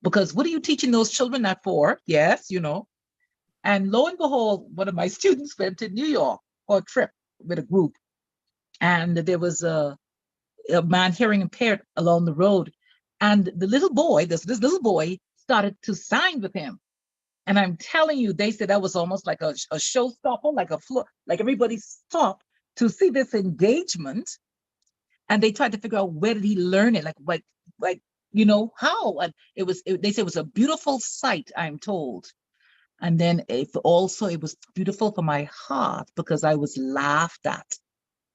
because what are you teaching those children that for? Yes, And lo and behold, one of my students went to New York for a trip with a group, and there was a man hearing impaired along the road, and the little boy, this little boy, started to sign with him. And I'm telling you, they said that was almost like a showstopper, like a floor, like everybody stopped to see this engagement, and they tried to figure out where did he learn it, like how. And they said it was a beautiful sight, I'm told. And then it was beautiful for my heart because I was laughed at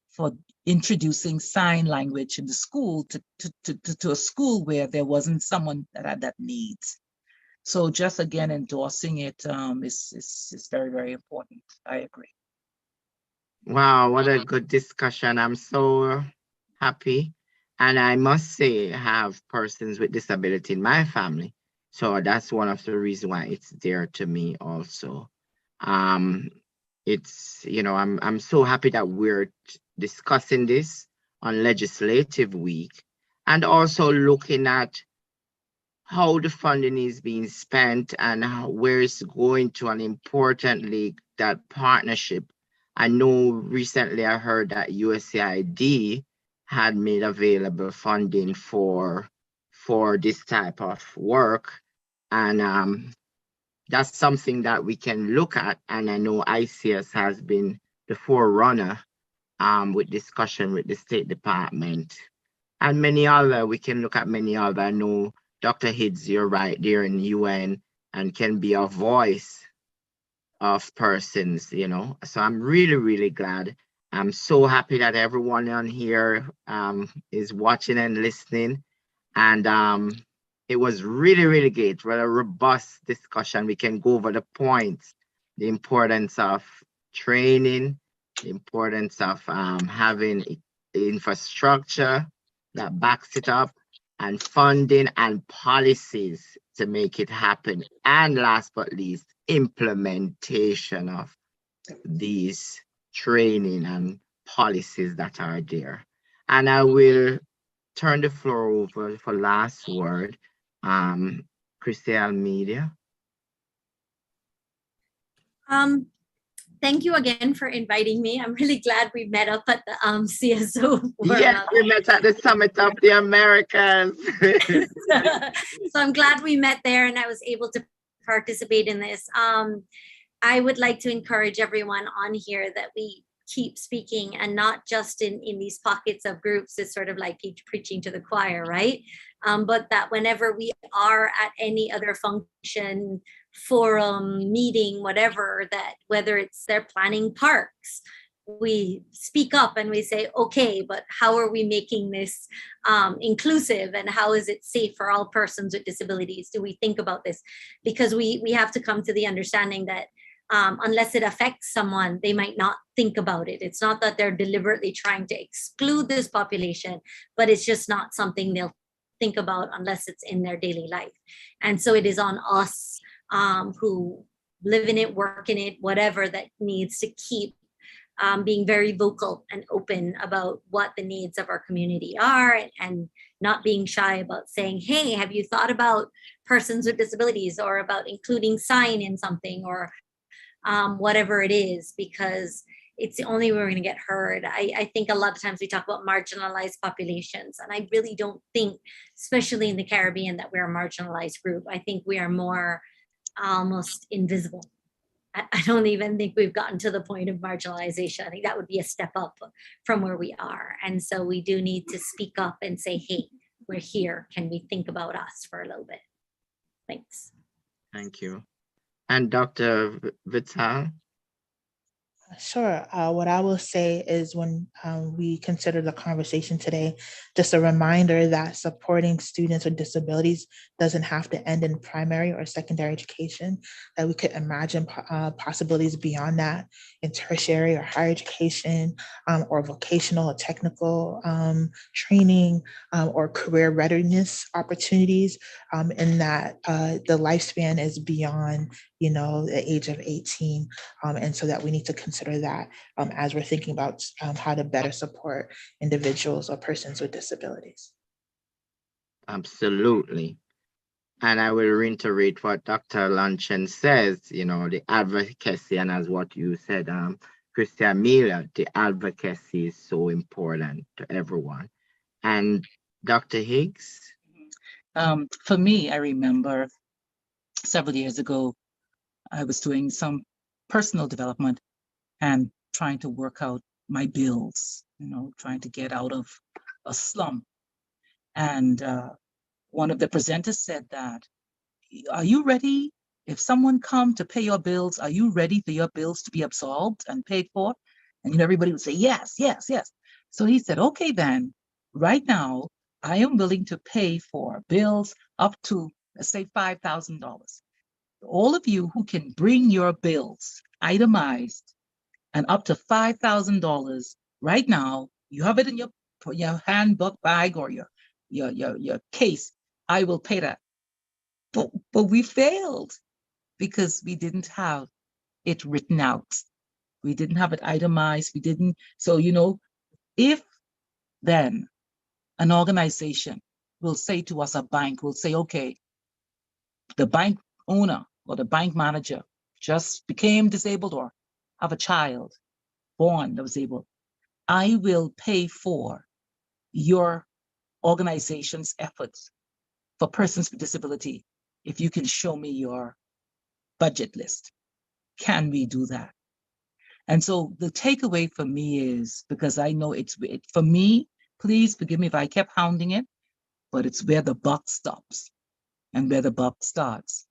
for introducing sign language in the school to a school where there wasn't someone that had that needs. So just again endorsing it is very, very important. I agree. Wow, what a good discussion. I'm so happy. And I must say, I have persons with disability in my family. So that's one of the reasons why it's dear to me also. It's, I'm so happy that we're discussing this on Legislative Week and also looking at how the funding is being spent and where it's going to, and importantly, that partnership. I know recently I heard that USAID had made available funding for this type of work. And that's something that we can look at. And I know ICS has been the forerunner with discussion with the State Department and many other. We can look at many other. I know Dr. Hidds, you're right there in UN and can be a voice of persons, So I'm really, really glad. I'm so happy that everyone on here is watching and listening. And it was really, really great. What a robust discussion. We can go over the points, the importance of training, the importance of having infrastructure that backs it up, and funding and policies to make it happen. And last but least, implementation of these training and policies that are there. And I will turn the floor over for last word. Christelle Media. Thank you again for inviting me. I'm really glad we met up at the CSO. Yes, we met at the Summit of the Americans. So I'm glad we met there and I was able to participate in this. I would like to encourage everyone on here that we keep speaking, and not just in these pockets of groups. It's sort of like preaching to the choir, right? But that whenever we are at any other function, forum, meeting, whatever, that whether it's they're planning parks, we speak up and we say, okay, but how are we making this inclusive, and how is it safe for all persons with disabilities? Do we think about this? Because we have to come to the understanding that unless it affects someone, they might not think about it. It's not that they're deliberately trying to exclude this population, but it's just not something they'll think about unless it's in their daily life. And so it is on us who live in it, work in it, whatever, that needs to keep being very vocal and open about what the needs of our community are, and not being shy about saying, hey, have you thought about persons with disabilities, or about including sign in something, or whatever it is, because it's the only way we're going to get heard. I think a lot of times we talk about marginalized populations, and I really don't think, especially in the Caribbean, that we're a marginalized group. I think we are more almost invisible. I don't even think we've gotten to the point of marginalization. I think that would be a step up from where we are. And so we do need to speak up and say, hey, we're here. Can we think about us for a little bit? Thanks. Thank you. And Dr. Vital? Sure. What I will say is, when we consider the conversation today, just a reminder that supporting students with disabilities doesn't have to end in primary or secondary education, that we could imagine possibilities beyond that in tertiary or higher education, or vocational or technical training, or career readiness opportunities, in that the lifespan is beyond the age of 18. And so that we need to consider that as we're thinking about how to better support individuals or persons with disabilities. Absolutely. And I will reiterate what Dr. Luncheon says, the advocacy, and as what you said, Christian Miller, the advocacy is so important to everyone. And Dr. Higgs? For me, I remember several years ago, I was doing some personal development and trying to work out my bills, trying to get out of a slum. And one of the presenters said that, are you ready? If someone come to pay your bills, are you ready for your bills to be absolved and paid for? And everybody would say, yes, yes, yes. So he said, okay, then right now, I am willing to pay for bills up to, let's say, $5,000. All of you who can bring your bills itemized and up to $5,000 right now, you have it in your handbook bag or your case, I will pay that. But we failed because we didn't have it written out. We didn't have it itemized. We didn't. So, if then an organization will say to us, a bank will say, okay, the bank owner or the bank manager just became disabled or have a child born that was able, I will pay for your organization's efforts for persons with disability if you can show me your budget list. Can we do that? And so the takeaway for me is, because I know for me, please forgive me if I kept hounding it, but it's where the buck stops and where the buck starts.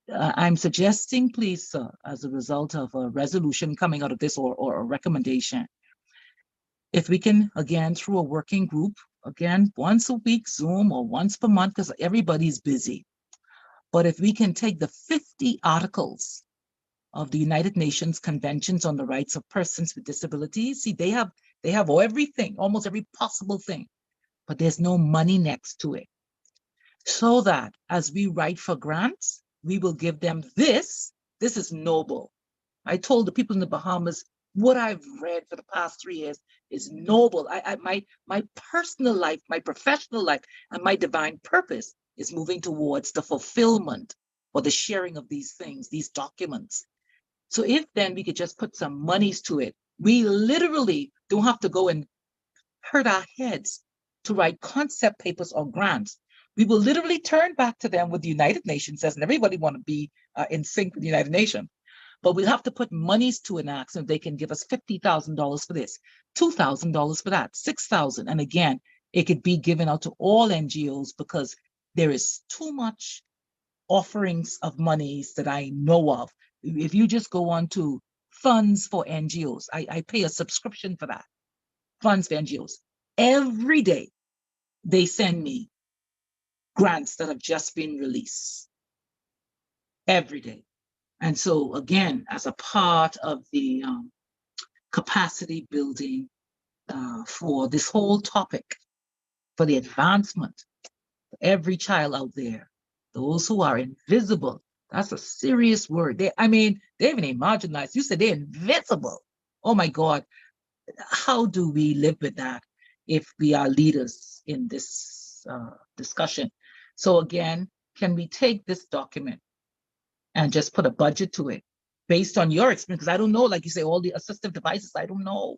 I'm suggesting, please, sir, as a result of a resolution coming out of this or a recommendation, if we can, again, through a working group, again, once a week, Zoom, or once per month, because everybody's busy. But if we can take the 50 articles of the United Nations Conventions on the Rights of Persons with Disabilities, see, they have everything, almost every possible thing, but there's no money next to it. So that as we write for grants, we will give them this. This is noble. I told the people in the Bahamas, what I've read for the past 3 years is noble. My personal life, my professional life, and my divine purpose is moving towards the fulfillment or the sharing of these things, these documents. So if then we could just put some monies to it, we literally don't have to go and hurt our heads to write concept papers or grants. We will literally turn back to them what the United Nations says, and everybody want to be in sync with the United Nations. But we'll have to put monies to an act so they can give us $50,000 for this, $2,000 for that, $6,000. And again, it could be given out to all NGOs because there is too much offerings of monies that I know of. If you just go on to funds for NGOs, I pay a subscription for that. Funds for NGOs. Every day they send me grants that have just been released. Every day. And so again, as a part of the capacity building for this whole topic, for the advancement of every child out there, those who are invisible, that's a serious word. They even ain't marginalized. You said they're invisible. Oh my God. How do we live with that if we are leaders in this discussion? So again, can we take this document and just put a budget to it based on your experience? Because I don't know, like you say, all the assistive devices, I don't know.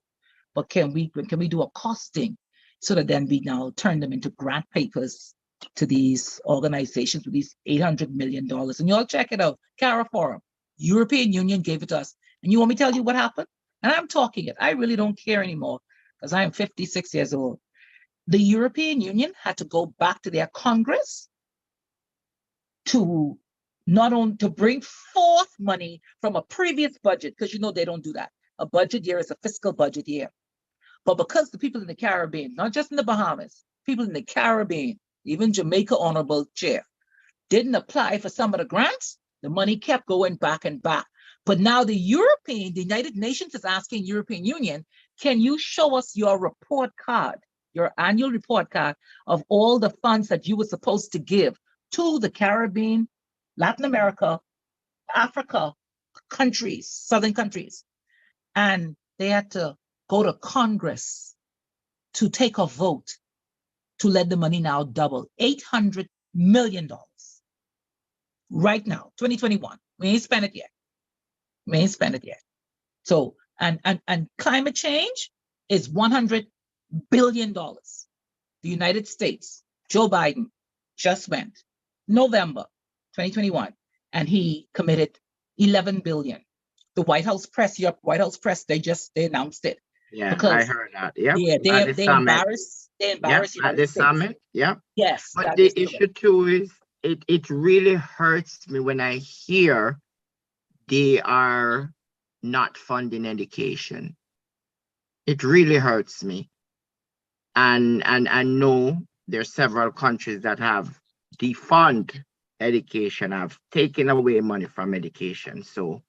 But can we do a costing so that then we now turn them into grant papers to these organizations with these $800 million? And you all check it out, CARA Forum, European Union gave it to us. And you want me to tell you what happened? And I'm talking it. I really don't care anymore because I am 56 years old. The European Union had to go back to their Congress to not only to bring forth money from a previous budget, because they don't do that. A budget year is a fiscal budget year. But because the people in the Caribbean, not just in the Bahamas, people in the Caribbean, even Jamaica, Honorable Chair, didn't apply for some of the grants, the money kept going back and back. But now the United Nations is asking European Union, can you show us your report card, your annual report card of all the funds that you were supposed to give to the Caribbean, Latin America, Africa countries, southern countries. And they had to go to Congress to take a vote to let the money now double, $800 million. Right now, 2021, we ain't spent it yet. So And climate change is $100 billion. The United States, Joe Biden just went November 2021, and he committed 11 billion. The White House press, your White House press, they announced it. Yeah, Because I heard that. Yep. yeah, At the they summit. embarrass Yep. United At the States. summit. Yep. Yes, But that the is correct. issue too is it really hurts me when I hear they are not funding education. It really hurts me. And I know there are several countries that have defund education, have taken away money from education. So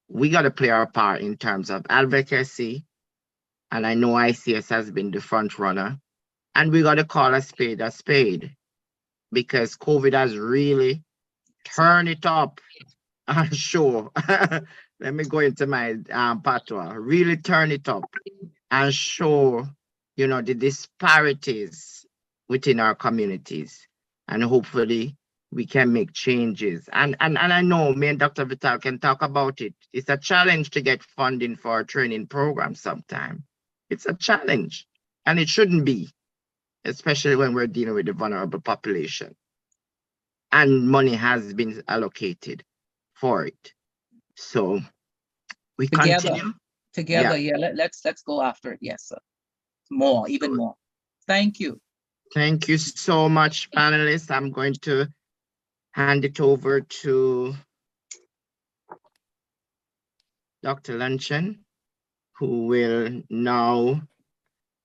we got to play our part in terms of advocacy. And I know ICS has been the front runner. And we got to call a spade because COVID has really turned it up. Sure. Let me go into my patois. Really turn it up and show, the disparities within our communities. And hopefully we can make changes. And I know me and Dr. Vital can talk about it. It's a challenge to get funding for a training program sometimes. It's a challenge. And it shouldn't be, especially when we're dealing with the vulnerable population. And money has been allocated for it. So we continue. Together, yeah. Let's go after it. Yes, sir. More, even more. Thank you. Thank you so much, panelists. I'm going to hand it over to Dr. Luncheon, who will now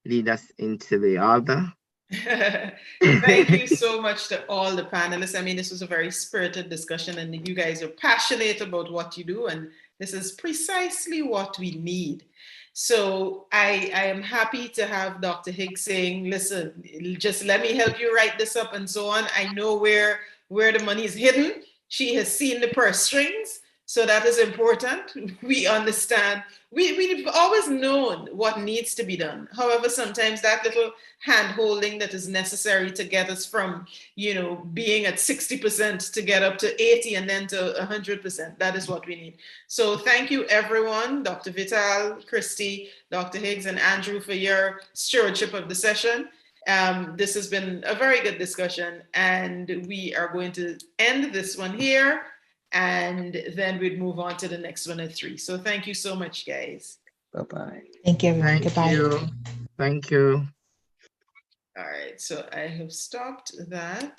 lead us into the other. Thank you so much to all the panelists. I mean, this was a very spirited discussion, and you guys are passionate about what you do, and this is precisely what we need. So I am happy to have Dr. Higgs saying, listen, just let me help you write this up and so on. I know where the money is hidden. She has seen the purse strings. So that is important. We understand. We've always known what needs to be done. However, sometimes that little hand-holding that is necessary to get us from, being at 60% to get up to 80 and then to 100%. That is what we need. So thank you, everyone, Dr. Vital, Christy, Dr. Higgs, and Andrew for your stewardship of the session. This has been a very good discussion, and we are going to end this one here. And then we'd move on to the next one at 3. So thank you so much, guys. Bye-bye. Thank you, everyone. Goodbye. Thank you. All right, so I have stopped that.